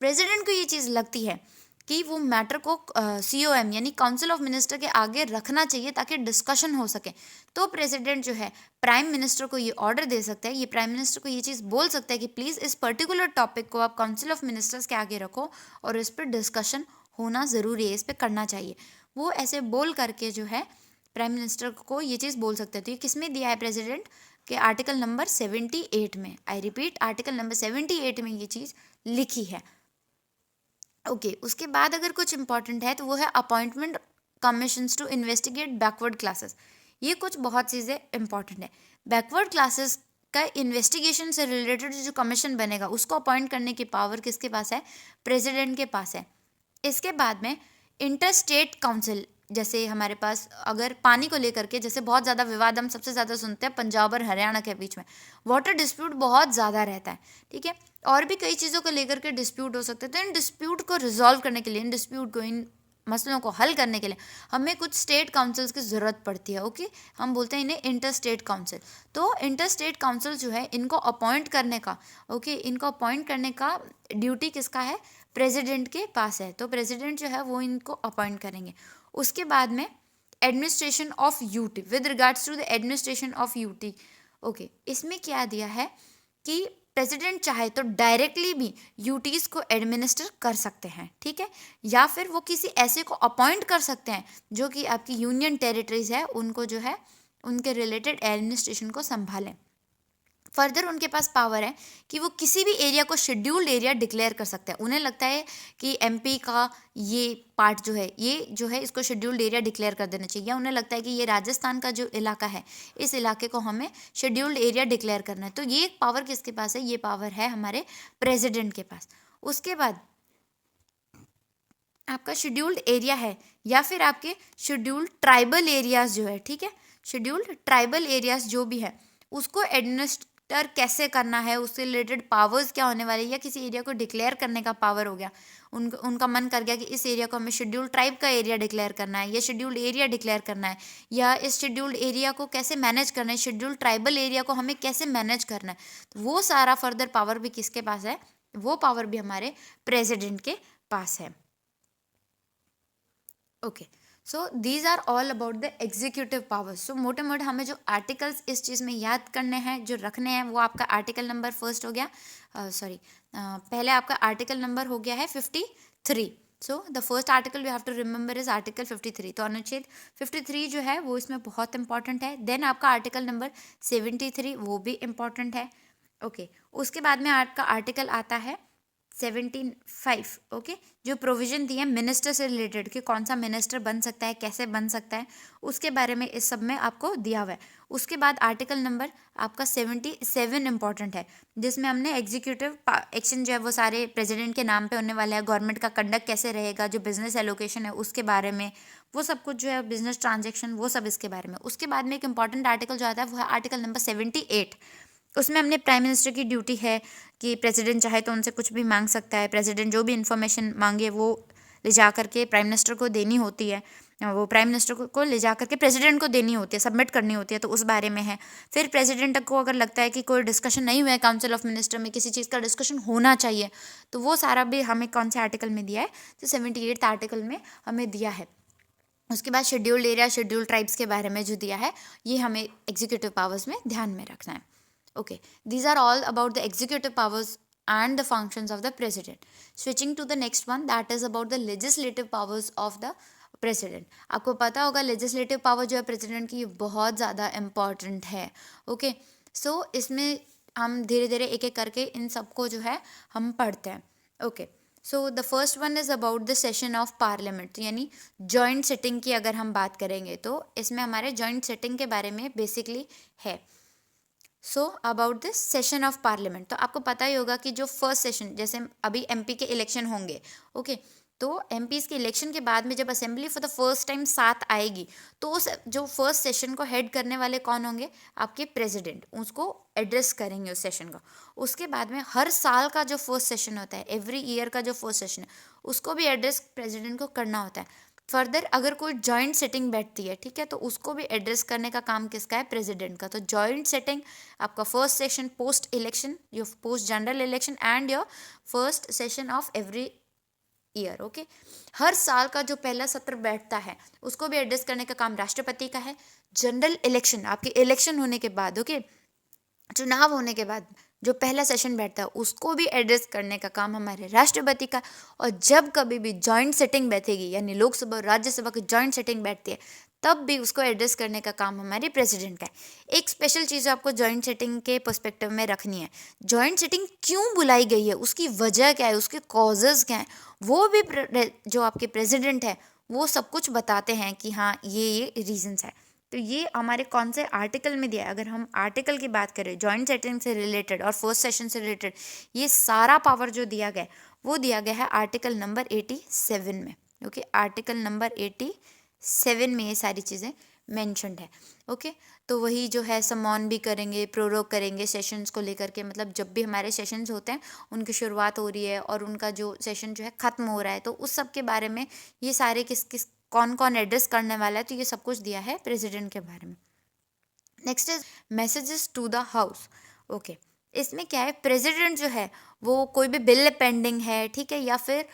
प्रेसिडेंट को ये चीज़ लगती है कि वो मैटर को COM यानी काउंसिल ऑफ मिनिस्टर के आगे रखना चाहिए ताकि डिस्कशन हो सके, तो प्रेसिडेंट जो है प्राइम मिनिस्टर को ये ऑर्डर दे सकता है, ये प्राइम मिनिस्टर को ये चीज़ बोल सकता है कि प्लीज़ इस पर्टिकुलर टॉपिक को आप काउंसिल ऑफ मिनिस्टर्स के आगे रखो और इस पर डिस्कशन होना ज़रूरी है, इस पर करना चाहिए। वो ऐसे बोल करके जो है प्राइम मिनिस्टर को ये चीज़ बोल सकते हैं। तो ये किस में दिया है प्रेसिडेंट के आर्टिकल नंबर 78 में, आई रिपीट आर्टिकल नंबर 78 में ये चीज़ लिखी है। ओके उसके बाद अगर कुछ इंपॉर्टेंट है तो वो है appointment commissions to investigate backward classes. ये कुछ बहुत चीज़ें इंपॉर्टेंट है। बैकवर्ड क्लासेस का इन्वेस्टिगेशन से रिलेटेड जो कमीशन बनेगा उसको अपॉइंट करने की पावर किसके पास है? प्रेसिडेंट के पास है। इसके बाद में इंटर स्टेट काउंसिल, जैसे हमारे पास अगर पानी को लेकर के जैसे बहुत ज़्यादा विवाद हम सबसे ज़्यादा सुनते हैं पंजाब और हरियाणा के बीच में, वाटर डिस्प्यूट बहुत ज़्यादा रहता है, ठीक है, और भी कई चीज़ों को लेकर के डिस्प्यूट हो सकते हैं। तो इन डिस्प्यूट को रिजॉल्व करने के लिए, इन डिस्प्यूट को, इन मसलों को हल करने के लिए हमें कुछ स्टेट काउंसिल्स की ज़रूरत पड़ती है। ओके हम बोलते हैं इन्हें इंटर स्टेट काउंसिल। तो इंटर स्टेट काउंसिल जो है इनको अपॉइंट करने का, ओके इनको अपॉइंट करने का ड्यूटी किसका है? प्रेसिडेंट के पास है। तो प्रेसिडेंट जो है वो इनको अपॉइंट करेंगे। उसके बाद में administration of UT, with regards to the administration of UT, okay इसमें क्या दिया है कि प्रेसिडेंट चाहे तो डायरेक्टली भी यूटीज़ को एडमिनिस्टर कर सकते हैं, ठीक है, या फिर वो किसी ऐसे को अपॉइंट कर सकते हैं जो कि आपकी यूनियन टेरिटरीज है उनको जो है उनके रिलेटेड एडमिनिस्ट्रेशन को संभालें। फर्दर उनके पास पावर है कि वो किसी भी एरिया को शेड्यूल्ड एरिया डिक्लेयर कर सकते हैं। उन्हें लगता है कि MP का ये पार्ट जो है, ये जो है इसको शेड्यूल्ड एरिया डिक्लेयर कर देना चाहिए, या उन्हें लगता है कि ये राजस्थान का जो इलाका है इस इलाके को हमें शेड्यूल्ड एरिया डिक्लेयर करना है। तो ये पावर किसके पास है? ये पावर है हमारे प्रेसिडेंट के पास। उसके बाद आपका शेड्यूल्ड एरिया है या फिर आपके शेड्यूल्ड ट्राइबल एरियाज जो है, ठीक है, शेड्यूल्ड ट्राइबल एरियाज जो भी है उसको एडमिनिस्टर कैसे करना है, उससे रिलेटेड पावर्स क्या होने वाले, या किसी एरिया को डिक्लेयर करने का पावर हो गया, उनका मन कर गया कि इस एरिया को हमें शेड्यूल्ड ट्राइब का एरिया डिक्लेयर करना है या शेड्यूल्ड एरिया डिक्लेयर करना है, या इस शेड्यूल्ड एरिया को कैसे मैनेज करना है, शेड्यूल्ड ट्राइबल एरिया को हमें कैसे मैनेज करना है, तो वो सारा फर्दर पावर भी किसके पास है? वो पावर भी हमारे प्रेसिडेंट के पास है। Okay so these are all about the executive powers. So मोटे मोटे हमें जो आर्टिकल्स इस चीज़ में याद करने हैं, जो रखने हैं, वो आपका आर्टिकल नंबर फर्स्ट हो गया, पहले आपका आर्टिकल नंबर हो गया है 53। So the first article we have to remember is article 53। तो अनुच्छेद 53 जो है वो इसमें बहुत इंपॉर्टेंट है। देन आपका आर्टिकल नंबर 73 वो भी इम्पॉर्टेंट है। ओके उसके बाद में आपका आर्टिकल आता है 75, ओके जो प्रोविजन दिए मिनिस्टर से रिलेटेड कि कौन सा मिनिस्टर बन सकता है, कैसे बन सकता है, उसके बारे में इस सब में आपको दिया हुआ है। उसके बाद आर्टिकल नंबर आपका 77 इंपॉर्टेंट है, जिसमें हमने एग्जीक्यूटिव एक्शन जो है वो सारे प्रेसिडेंट के नाम पे होने वाला है, गवर्नमेंट का कंडक्ट कैसे रहेगा, जो बिजनेस एलोकेशन है उसके बारे में, वो सब कुछ जो है बिजनेस ट्रांजेक्शन वो सब इसके बारे में। उसके बाद में एक इंपॉर्टेंट आर्टिकल जो आता है वो है आर्टिकल नंबर 78। उसमें हमने प्राइम मिनिस्टर की ड्यूटी है कि प्रेसिडेंट चाहे तो उनसे कुछ भी मांग सकता है, प्रेसिडेंट जो भी इन्फॉर्मेशन मांगे वो ले जा करके प्राइम मिनिस्टर को देनी होती है, वो प्राइम मिनिस्टर को ले जा करके प्रेसिडेंट को देनी होती है, सबमिट करनी होती है, तो उस बारे में है। फिर प्रेसिडेंट को अगर लगता है कि कोई डिस्कशन नहीं हुआ है काउंसिल ऑफ मिनिस्टर में, किसी चीज़ का डिस्कशन होना चाहिए, तो वो सारा भी हमें कौन से आर्टिकल में दिया है? तो 78 आर्टिकल में हमें दिया है। उसके बाद शेड्यूल्ड एरिया, शेड्यूल्ड ट्राइब्स के बारे में जो दिया है ये हमें एग्जीक्यूटिव पावर्स में ध्यान में रखना है। Okay, these are all about the executive powers and the functions of the president. Switching to the next one, that is about the legislative powers of the president. आपको पता होगा legislative power जो है president की बहुत ज़्यादा important है। Okay, so इसमें हम धीरे धीरे एक एक करके इन सबको जो है हम पढ़ते हैं। Okay, so the first one is about the session of parliament, यानी जॉइंट सिटिंग की अगर हम बात करेंगे तो इसमें हमारे जॉइंट सिटिंग के बारे में बेसिकली है। So about this session of parliament, तो आपको पता ही होगा कि जो फर्स्ट सेशन, जैसे अभी MP के इलेक्शन होंगे, ओके तो एमपीज़ के इलेक्शन के बाद में जब assembly for the first time साथ आएगी तो उस जो फर्स्ट सेशन को हेड करने वाले कौन होंगे, आपके प्रेसिडेंट, उसको एड्रेस करेंगे उस सेशन को। उसके बाद में हर साल का जो फर्स्ट सेशन होता है, एवरी ईयर का जो फर्स्ट सेशन है, उसको भी एड्रेस प्रेसिडेंट को करना होता है। फर्दर अगर कोई जॉइंट सिटिंग बैठती है, ठीक है, तो उसको भी एड्रेस करने का काम किसका है, प्रेसिडेंट का। तो जॉइंट सिटिंग आपका first session post election, your post general election and your first session of every year, okay. हर साल का जो पहला सत्र बैठता है उसको भी एड्रेस करने का काम राष्ट्रपति का है। जनरल इलेक्शन, आपके इलेक्शन होने के बाद, ओके, चुनाव होने के बाद जो पहला सेशन बैठता है उसको भी एड्रेस करने का काम हमारे राष्ट्रपति का। और जब कभी भी जॉइंट सिटिंग बैठेगी, यानी लोकसभा और राज्यसभा की जॉइंट सिटिंग बैठती है, तब भी उसको एड्रेस करने का काम हमारे प्रेसिडेंट का है। एक स्पेशल चीज़ आपको जॉइंट सिटिंग के पर्सपेक्टिव में रखनी है, जॉइंट सिटिंग क्यों बुलाई गई है, उसकी वजह क्या है, उसके कॉजेज़ क्या हैं, वो भी जो आपके प्रेसिडेंट है वो सब कुछ बताते हैं कि हाँ ये रीजंस है। तो ये हमारे कौन से आर्टिकल में दिया है। अगर हम आर्टिकल की बात करें जॉइंट सेटिंग से रिलेटेड और फर्स्ट सेशन से रिलेटेड, ये सारा पावर जो दिया गया है वो दिया गया है आर्टिकल नंबर 87 में, ओके। आर्टिकल नंबर 87 में ये सारी चीज़ें मेंशन्ड है, ओके। तो वही जो है समॉन भी करेंगे, प्रोरोग करेंगे सेशंस को लेकर के, मतलब जब भी हमारे सेशंस होते हैं उनकी शुरुआत हो रही है और उनका जो सेशन जो है ख़त्म हो रहा है, तो उस सब के बारे में ये सारे किस किस कौन कौन एड्रेस करने वाला है, तो ये सब कुछ दिया है प्रेसिडेंट के बारे में। Next is messages to the house, okay. इसमें क्या है, प्रेसिडेंट जो है वो कोई भी बिल पेंडिंग है, ठीक है, या फिर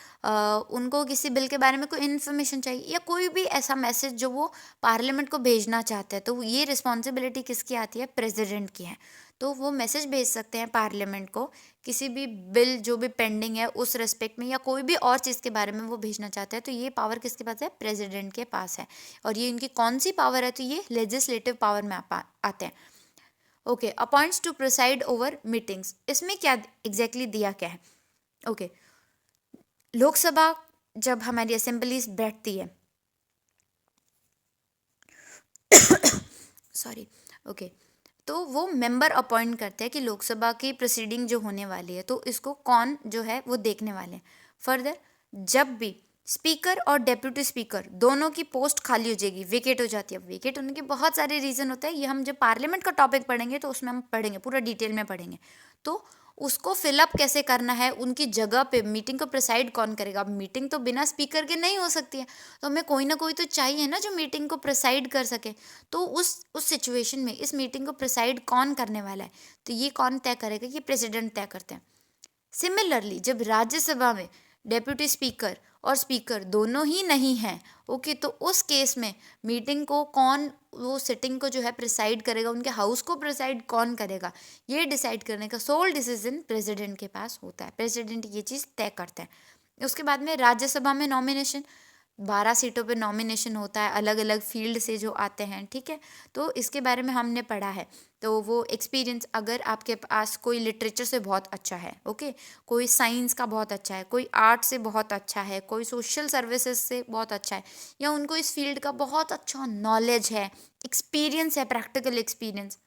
उनको किसी बिल के बारे में कोई इन्फॉर्मेशन चाहिए या कोई भी ऐसा मैसेज जो वो पार्लियामेंट को भेजना चाहते हैं, तो ये रिस्पॉन्सिबिलिटी किसकी आती है, प्रेसिडेंट की है। तो वो मैसेज भेज सकते हैं पार्लियामेंट को, किसी भी बिल जो भी पेंडिंग है उस रेस्पेक्ट में, या कोई भी और चीज़ के बारे में वो भेजना चाहते हैं, तो ये पावर किसके पास है, प्रेसिडेंट के पास है। और ये इनकी कौन सी पावर है, तो ये लेजिस्लेटिव पावर में आते हैं, okay. Appoints to preside over meetings, इसमें क्या एग्जैक्टली दिया क्या है, ओके। लोकसभा जब हमारी असेंबलीज बैठती है सॉरी, ओके, तो वो मेंबर अपॉइंट करते हैं कि लोकसभा की प्रोसीडिंग जो होने वाली है तो इसको कौन जो है वो देखने वाले हैं। फर्दर जब भी स्पीकर और डेप्यूटी स्पीकर दोनों की पोस्ट खाली हो जाएगी, वेकेट हो जाती है, वेकेट होने के बहुत सारे रीज़न होते हैं, ये हम जब पार्लियामेंट का टॉपिक पढ़ेंगे तो उसमें हम पढ़ेंगे, पूरा डिटेल में पढ़ेंगे। तो उसको फिलअप कैसे करना है, उनकी जगह पे मीटिंग को प्रिसाइड कौन करेगा। अब मीटिंग तो बिना स्पीकर के नहीं हो सकती है, तो हमें कोई ना कोई तो चाहिए ना जो मीटिंग को प्रिसाइड कर सके। तो उस सिचुएशन में इस मीटिंग को प्रिसाइड कौन करने वाला है, तो ये कौन तय करेगा, ये प्रेसिडेंट तय करते हैं। सिमिलरली जब राज्यसभा में डेप्यूटी स्पीकर और स्पीकर दोनों ही नहीं हैं, ओके, तो उस केस में मीटिंग को कौन, वो सिटिंग को जो है प्रिसाइड करेगा, उनके हाउस को प्रिसाइड कौन करेगा, ये डिसाइड करने का सोल डिसीजन प्रेसिडेंट के पास होता है। प्रेसिडेंट ये चीज़ तय करते हैं। उसके बाद में राज्यसभा में नॉमिनेशन, 12 सीटों पे नॉमिनेशन होता है, अलग अलग फील्ड से जो आते हैं, ठीक है। तो इसके बारे में हमने पढ़ा है। तो वो एक्सपीरियंस, अगर आपके पास कोई लिटरेचर से बहुत अच्छा है, ओके, कोई साइंस का बहुत अच्छा है, कोई आर्ट से बहुत अच्छा है, कोई सोशल सर्विसेज से बहुत अच्छा है, या उनको इस फील्ड का बहुत अच्छा नॉलेज है, एक्सपीरियंस है, प्रैक्टिकल एक्सपीरियंस,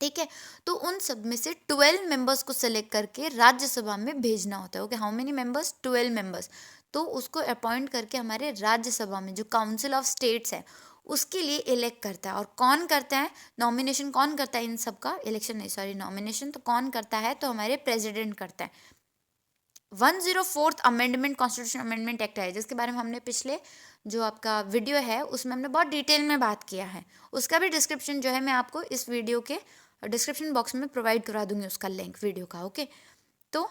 ठीक है, तो उन सब में से 12 मेंबर्स को सेलेक्ट करके राज्यसभा में भेजना होता है, okay. How many members, 12 members. तो उसको अपॉइंट करके हमारे राज्यसभा में जो काउंसिल ऑफ स्टेट्स है उसके लिए इलेक्ट करता है। और कौन करता है नॉमिनेशन, कौन करता है इन सब का, इलेक्शन नहीं सॉरी, नॉमिनेशन तो कौन करता है, तो हमारे प्रेसिडेंट करता है। 104th amendment constitution amendment act है, जिसके बारे में हमने पिछले जो आपका वीडियो है उसमें हमने बहुत डिटेल में बात किया है। उसका भी डिस्क्रिप्शन जो है मैं आपको इस वीडियो के डिस्क्रिप्शन बॉक्स में प्रोवाइड करा दूंगी, उसका लिंक वीडियो का, ओके। तो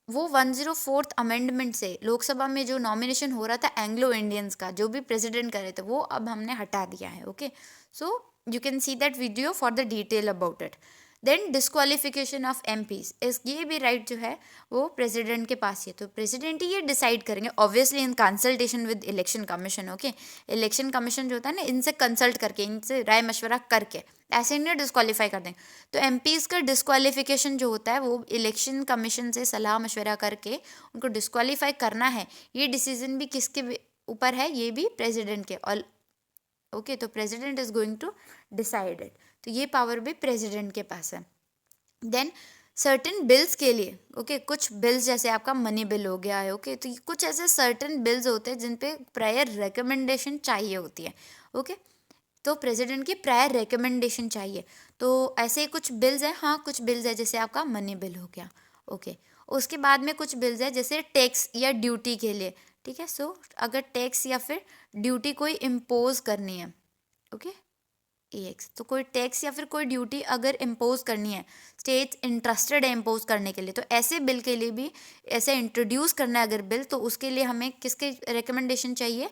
वो 104th अमेंडमेंट से लोकसभा में जो नॉमिनेशन हो रहा था एंग्लो इंडियंस का, जो भी प्रेसिडेंट करे थे, वो अब हमने हटा दिया है, okay. So you can see that video for the detail about it. Then disqualification of MPs, इस ये भी राइट जो है वो प्रेसिडेंट के पास ही है। तो प्रेसिडेंट ही ये डिसाइड करेंगे, obviously in consultation with election commission, okay. Election commission जो होता है ना, इनसे कंसल्ट करके, इनसे राय मशवरा करके, ऐसे नहीं डिस्क्वालीफाई कर देंगे। तो एमपीज़ का डिस्क्वालिफिकेशन जो होता है वो इलेक्शन कमीशन से सलाह मशवरा करके उनको डिस्क्वालीफाई करना है, ये डिसीजन भी किसके ऊपर है, ये भी प्रेसिडेंट के, और ओके। तो president is going to decide it, तो ये पावर भी प्रेसिडेंट के पास है। देन सर्टेन बिल्स के लिए, ओके, कुछ बिल्स जैसे आपका मनी बिल हो गया है, ओके, तो कुछ ऐसे सर्टेन बिल्स होते हैं जिन पे प्रायर रिकमेंडेशन चाहिए होती है, ओके, तो प्रेसिडेंट की प्रायर रिकमेंडेशन चाहिए। तो ऐसे ही कुछ बिल्स हैं, हाँ कुछ बिल्स है जैसे आपका मनी बिल हो गया, ओके। उसके बाद में कुछ बिल्स है जैसे टैक्स या ड्यूटी के लिए, ठीक है। सो अगर टैक्स या फिर ड्यूटी कोई इम्पोज करनी है, ओके, EX, तो कोई टैक्स या फिर कोई ड्यूटी अगर इम्पोज करनी है, स्टेट्स इंटरेस्टेड है इम्पोज करने के लिए, तो ऐसे बिल के लिए भी, ऐसे इंट्रोड्यूस करना है अगर बिल, तो उसके लिए हमें किसके रिकमेंडेशन चाहिए,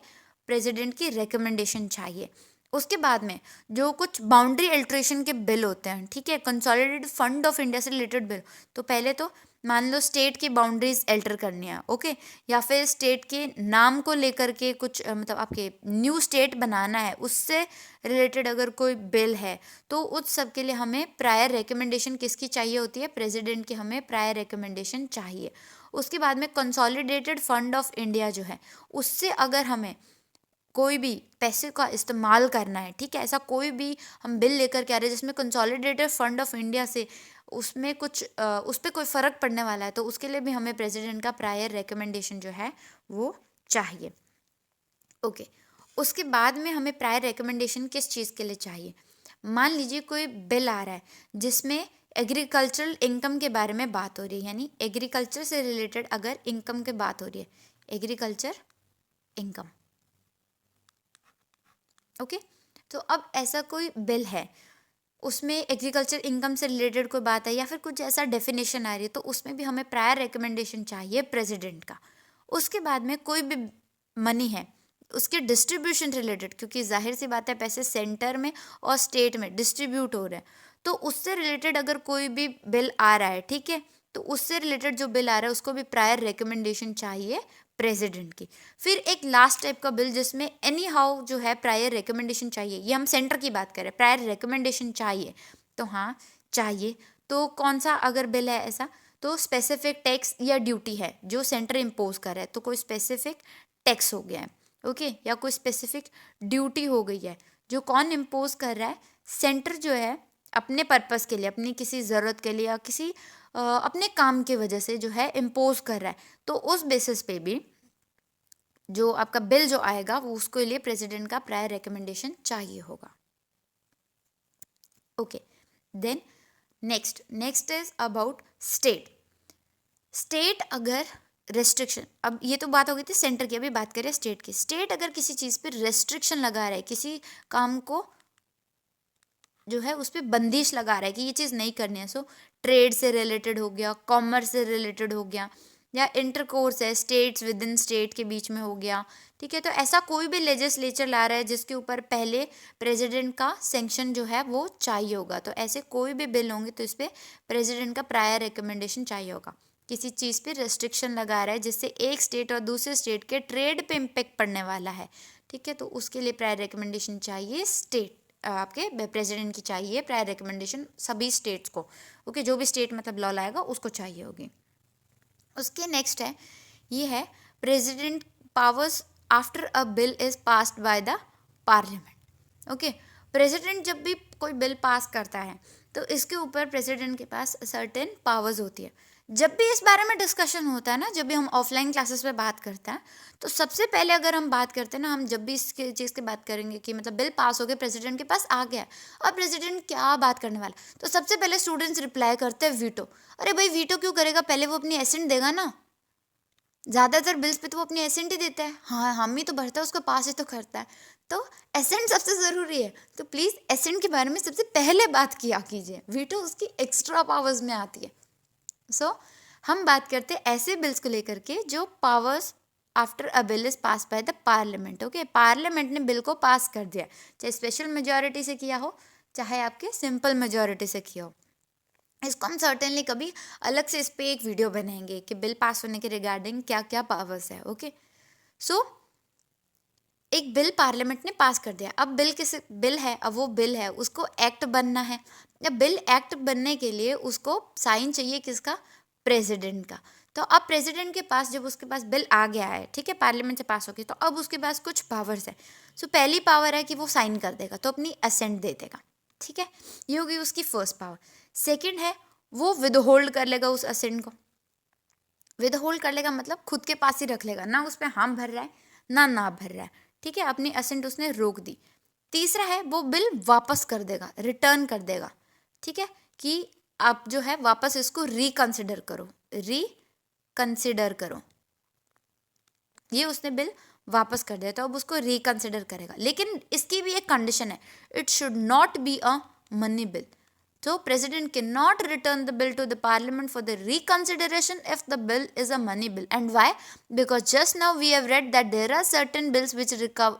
प्रेसिडेंट की रिकमेंडेशन चाहिए। उसके बाद में जो कुछ बाउंड्री अल्ट्रेशन के बिल होते हैं, ठीक है, कंसोलिडेटेड फंड ऑफ इंडिया से रिलेटेड बिल, तो पहले तो मान लो स्टेट की बाउंड्रीज अल्टर करनी है, ओके, या फिर स्टेट के नाम को लेकर के कुछ मतलब आपके न्यू स्टेट बनाना है, उससे रिलेटेड अगर कोई बिल है, तो उस सब के लिए हमें प्रायर रिकमेंडेशन किसकी चाहिए होती है, प्रेसिडेंट की हमें प्रायर रिकमेंडेशन चाहिए। उसके बाद में कंसोलिडेटेड फंड ऑफ इंडिया जो है, उससे अगर हमें कोई भी पैसे का इस्तेमाल करना है, ठीक है, ऐसा कोई भी हम बिल लेकर के आ रहे हैं जिसमें कंसोलिडेटेड फंड ऑफ इंडिया से उसमें कुछ उस पर कोई फ़र्क पड़ने वाला है, तो उसके लिए भी हमें प्रेसिडेंट का प्रायर रिकमेंडेशन जो है वो चाहिए, ओके। उसके बाद में हमें प्रायर रिकमेंडेशन किस चीज़ के लिए चाहिए, मान लीजिए कोई बिल आ रहा है जिसमें एग्रीकल्चरल इनकम के बारे में बात हो रही है, यानी एग्रीकल्चर से रिलेटेड अगर इनकम की बात हो रही है, एग्रीकल्चर इनकम, ओके। तो अब ऐसा कोई बिल है, उसमें एग्रीकल्चर इनकम से रिलेटेड कोई बात है या फिर कुछ ऐसा डेफिनेशन आ रही है, तो उसमें भी हमें प्रायर रिकमेंडेशन चाहिए प्रेसिडेंट का। उसके बाद में कोई भी मनी है, उसके डिस्ट्रीब्यूशन रिलेटेड, क्योंकि जाहिर सी बात है पैसे सेंटर में और स्टेट में डिस्ट्रीब्यूट हो रहे हैं, तो उससे रिलेटेड अगर कोई भी बिल आ रहा है, ठीक है, तो उससे रिलेटेड जो बिल आ रहा है उसको भी प्रायर रिकमेंडेशन चाहिए प्रेसिडेंट की। फिर एक लास्ट टाइप का बिल जिसमें एनी हाउ जो है प्रायर रिकमेंडेशन चाहिए, ये हम सेंटर की बात करें, प्रायर रिकमेंडेशन चाहिए, तो हाँ चाहिए। तो कौन सा अगर बिल है ऐसा, तो स्पेसिफिक टैक्स या ड्यूटी है जो सेंटर इम्पोज कर रहा है, तो कोई स्पेसिफिक टैक्स हो गया है, ओके, या कोई स्पेसिफिक ड्यूटी हो गई है जो कौन इम्पोज कर रहा है, सेंटर जो है अपने पर्पस के लिए, अपनी किसी ज़रूरत के लिए या किसी अपने काम की वजह से जो है इम्पोज कर रहा है, तो उस बेसिस पे भी जो आपका बिल जो आएगा वो उसके लिए प्रेसिडेंट का प्रायर रिकमेंडेशन चाहिए होगा, okay. Then next is about state. State अगर रेस्ट्रिक्शन, अब ये तो बात हो गई थी सेंटर की, अभी बात करें स्टेट की। स्टेट अगर किसी चीज़ पे रेस्ट्रिक्शन लगा रहा है, किसी काम को जो है उस पर बंदिश लगा रहा है कि ये चीज़ नहीं करनी है, सो ट्रेड से रिलेटेड हो गया, कॉमर्स से रिलेटेड हो गया, या इंटरकोर्स है स्टेट्स विद इन स्टेट के बीच में हो गया, ठीक है, तो ऐसा कोई भी लेजिस्लेचर ला रहा है जिसके ऊपर पहले प्रेसिडेंट का सेंक्शन जो है वो चाहिए होगा, तो ऐसे कोई भी बिल होंगे तो इस पर प्रेसिडेंट का प्रायर रिकमेंडेशन चाहिए होगा। किसी चीज़ पे रेस्ट्रिक्शन लगा रहा है जिससे एक स्टेट और दूसरे स्टेट के ट्रेड पे इम्पेक्ट पड़ने वाला है, ठीक है, तो उसके लिए प्रायर रिकमेंडेशन चाहिए स्टेट, आपके प्रेसिडेंट की चाहिए प्रायर रिकमेंडेशन सभी स्टेट्स को, ओके, जो भी स्टेट मतलब लॉ लाएगा उसको चाहिए होगी। उसके नेक्स्ट है, ये है president powers after a bill is passed by the parliament, okay. President जब भी कोई बिल पास करता है तो इसके ऊपर प्रेसिडेंट के पास सर्टेन पावर्स होती है। जब भी इस बारे में डिस्कशन होता है ना, जब भी हम ऑफलाइन क्लासेस पे बात करते हैं, तो सबसे पहले अगर हम बात करते हैं ना, हम जब भी इसके चीज़ की बात करेंगे कि मतलब बिल पास हो गया, प्रेसिडेंट के पास आ गया, अब प्रेसिडेंट क्या बात करने वाला, तो सबसे पहले स्टूडेंट्स रिप्लाई करते हैं वीटो। अरे भाई वीटो क्यों करेगा, पहले वो अपनी एसेंट देगा ना, ज़्यादातर बिल्स पे तो वो अपनी एसेंट ही देता है, हाँ हम ही तो भरता है, उसको पास ही तो करता है, तो एसेंट सबसे ज़रूरी है, तो प्लीज़ एसेंट के बारे में सबसे पहले बात किया कीजिए, वीटो उसकी एक्स्ट्रा पावर्स में आती है। सो हम बात करते हैं ऐसे बिल्स को लेकर के जो powers after a bill is pass by the parliament, okay, parliament ने बिल को पास कर दिया, चाहे स्पेशल मेजॉरिटी से किया हो चाहे आपके सिंपल मेजॉरिटी से किया हो। इसको हम सर्टेनली कभी अलग से इस पर एक वीडियो बनाएंगे कि बिल पास होने के रिगार्डिंग क्या क्या पावर्स है, ओके। सो एक बिल पार्लियामेंट ने पास कर दिया, अब बिल किस बिल है, अब वो बिल है उसको एक्ट बनना है, अब बिल एक्ट बनने के लिए उसको साइन चाहिए किसका, प्रेसिडेंट का। तो अब प्रेसिडेंट के पास जब उसके पास बिल आ गया है, ठीक है, पार्लियामेंट से पास हो गया, तो अब उसके पास कुछ पावर्स है। सो पहली पावर है कि वो साइन कर देगा, तो अपनी असेंट दे देगा, ठीक है, ये होगी उसकी फर्स्ट पावर। सेकंड है वो विदहोल्ड कर लेगा उस असेंट को। विदहोल्ड कर लेगा मतलब खुद के पास ही रख लेगा, ना उस पर हाँ भर रहा है ना भर रहा है, ठीक है, अपनी असेंट उसने रोक दी। तीसरा है वो बिल वापस कर देगा, रिटर्न कर देगा, ठीक है, कि आप जो है वापस इसको रिकंसिडर करो, रिकंसिडर करो। ये उसने बिल वापस कर दिया तो अब उसको रिकंसिडर करेगा, लेकिन इसकी भी एक कंडीशन है, it should not be a money bill. So president cannot return the bill to the parliament for the reconsideration if the bill is a money bill. And why? Because just now we have read that there are certain bills which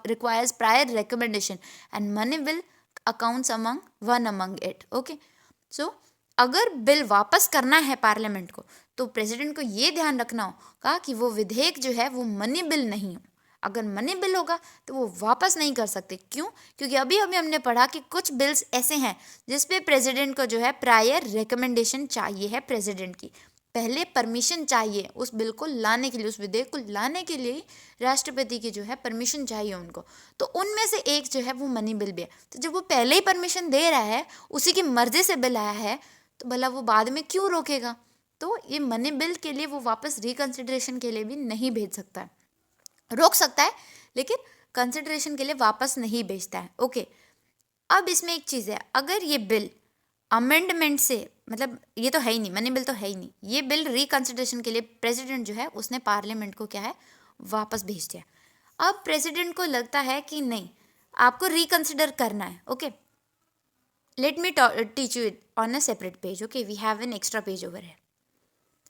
requires prior recommendation and money bill accounts among one among it. Okay. So अगर bill वापस करना है parliament को तो president को ये ध्यान रखना होगा कि वो विधेयक जो है वो मनी बिल नहीं हो। अगर मनी बिल होगा तो वो वापस नहीं कर सकते। क्यों? क्योंकि अभी अभी हमने पढ़ा कि कुछ बिल्स ऐसे हैं जिस पे प्रेसिडेंट को जो है प्रायर रिकमेंडेशन चाहिए है, प्रेसिडेंट की पहले परमिशन चाहिए उस बिल को लाने के लिए, उस विधेयक को लाने के लिए राष्ट्रपति की जो है परमिशन चाहिए उनको। तो उनमें से एक जो है वो मनी बिल भी है। तो जब वो पहले ही परमिशन दे रहा है, उसी की मर्जी से बिल आया है, तो भला वो बाद में क्यों रोकेगा? तो ये मनी बिल के लिए वो वापस रिकंसिडरेशन के लिए भी नहीं भेज सकता है, रोक सकता है लेकिन कंसिडरेशन के लिए वापस नहीं भेजता है। ओके, अब इसमें एक चीज़ है, अगर ये बिल अमेंडमेंट से, मतलब ये तो है ही नहीं, मनी बिल तो है ही नहीं, ये बिल रिकंसिडरेशन के लिए प्रेसिडेंट जो है उसने पार्लियामेंट को क्या है वापस भेज दिया। अब प्रेसिडेंट को लगता है कि नहीं आपको रिकंसिडर करना है। Okay, let me teach you it on a separate page. Okay, we have an extra page over है।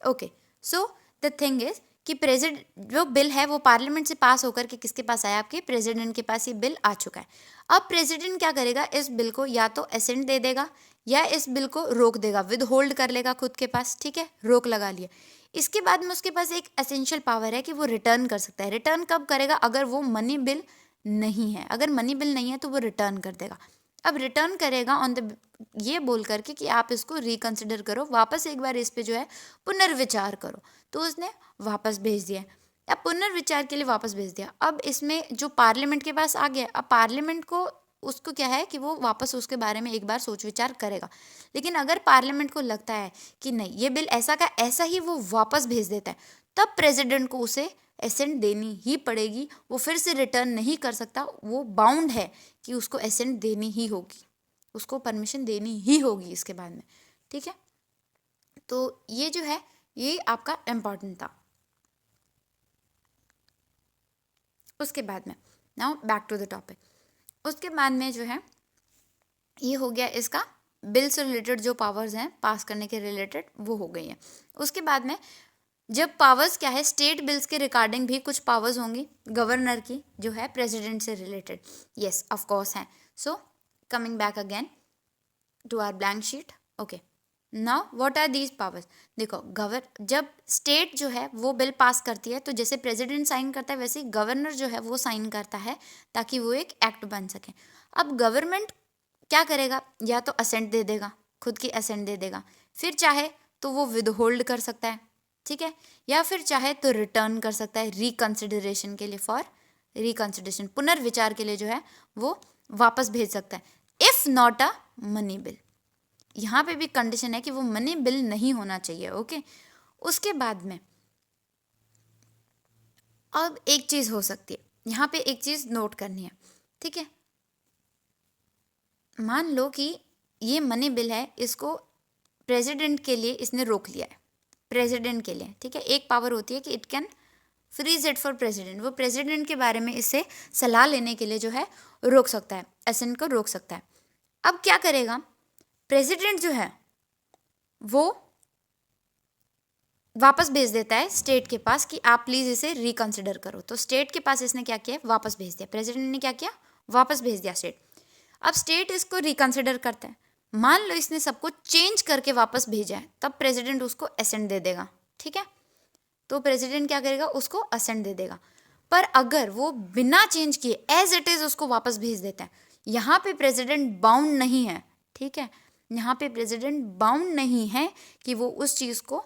Okay, so the thing is कि प्रेसिडेंट जो बिल है वो पार्लियामेंट से पास होकर के किसके पास आया, आपके प्रेसिडेंट के पास ये बिल आ चुका है। अब प्रेसिडेंट क्या करेगा, इस बिल को या तो असेंट दे देगा या इस बिल को रोक देगा, विद होल्ड कर लेगा खुद के पास, ठीक है, रोक लगा लिया। इसके बाद में उसके पास एक एसेंशियल पावर है कि वो रिटर्न कर सकता है। रिटर्न कब करेगा? अगर वो मनी बिल नहीं है, अगर मनी बिल नहीं है तो वो रिटर्न कर देगा। अब रिटर्न करेगा ऑन द ये बोल करके कि आप इसको रिकंसिडर करो, वापस एक बार इस पे जो है पुनर्विचार करो। तो उसने वापस भेज दिया, अब पुनर्विचार के लिए वापस भेज दिया। अब इसमें जो पार्लियामेंट के पास आ गया, अब पार्लियामेंट को उसको क्या है कि वो वापस उसके बारे में एक बार सोच विचार करेगा। लेकिन अगर पार्लियामेंट को लगता है कि नहीं ये बिल ऐसा का ऐसा ही वो वापस भेज देता है, तब प्रेसिडेंट को उसे एसेंट देनी ही पड़ेगी। वो फिर से रिटर्न नहीं कर सकता, वो बाउंड है कि उसको एसेंट देनी ही होगी, उसको परमिशन देनी ही होगी इसके बाद में, ठीक है। तो ये जो है ये आपका इम्पॉर्टेंट था। उसके बाद में now back to the topic. उसके बाद में जो है ये हो गया इसका बिल से रिलेटेड जो पावर्स हैं पास करने के रिलेटेड वो हो गई हैं। उसके बाद में जब पावर्स क्या है, स्टेट बिल्स के रिगार्डिंग भी कुछ पावर्स होंगी गवर्नर की जो है प्रेसिडेंट से रिलेटेड, यस ऑफ कोर्स हैं। So coming back again to our blank sheet. Okay, now what are these powers. देखो जब स्टेट जो है वो बिल पास करती है तो जैसे प्रेसिडेंट साइन करता है वैसे ही गवर्नर जो है वो साइन करता है ताकि वो एक एक्ट बन सके। अब गवर्नमेंट क्या करेगा, या तो असेंट दे देगा, खुद की असेंट दे देगा, फिर चाहे तो वो विदहोल्ड कर सकता है, ठीक है, या फिर चाहे तो रिटर्न कर सकता है रिकंसिडरेशन के लिए, फॉर रिकंसिडरेशन पुनर्विचार के लिए जो है वो वापस भेज सकता है, if not a money bill. यहाँ पे भी कंडीशन है कि वो मनी बिल नहीं होना चाहिए। ओके, उसके बाद में अब एक चीज हो सकती है, यहाँ पे एक चीज नोट करनी है, ठीक है। मान लो कि ये मनी बिल है, इसको प्रेसिडेंट के लिए इसने रोक लिया है, प्रेसिडेंट के लिए, ठीक है। एक पावर होती है कि it can freeze it for president, वो प्रेसिडेंट के बारे में इससे सलाह लेने के लिए जो है रोक सकता है, एसेंट को रोक सकता है। अब क्या करेगा प्रेसिडेंट जो है वो वापस भेज देता है स्टेट के पास कि आप प्लीज इसे रिकंसिडर करो। तो स्टेट के पास इसने क्या किया, वापस भेज दिया, प्रेसिडेंट ने क्या किया, वापस भेज दिया स्टेट। अब स्टेट इसको रिकंसिडर करता है, मान लो इसने सब कुछ चेंज करके वापस भेजा है, तब प्रेसिडेंट उसको असेंट दे देगा, ठीक है। तो प्रेसिडेंट क्या करेगा, उसको असेंट दे देगा। पर अगर वो बिना चेंज किए एज इट इज उसको वापस भेज देता है, यहाँ पे प्रेसिडेंट बाउंड नहीं है, ठीक है, यहाँ पे प्रेसिडेंट बाउंड नहीं है कि वो उस चीज़ को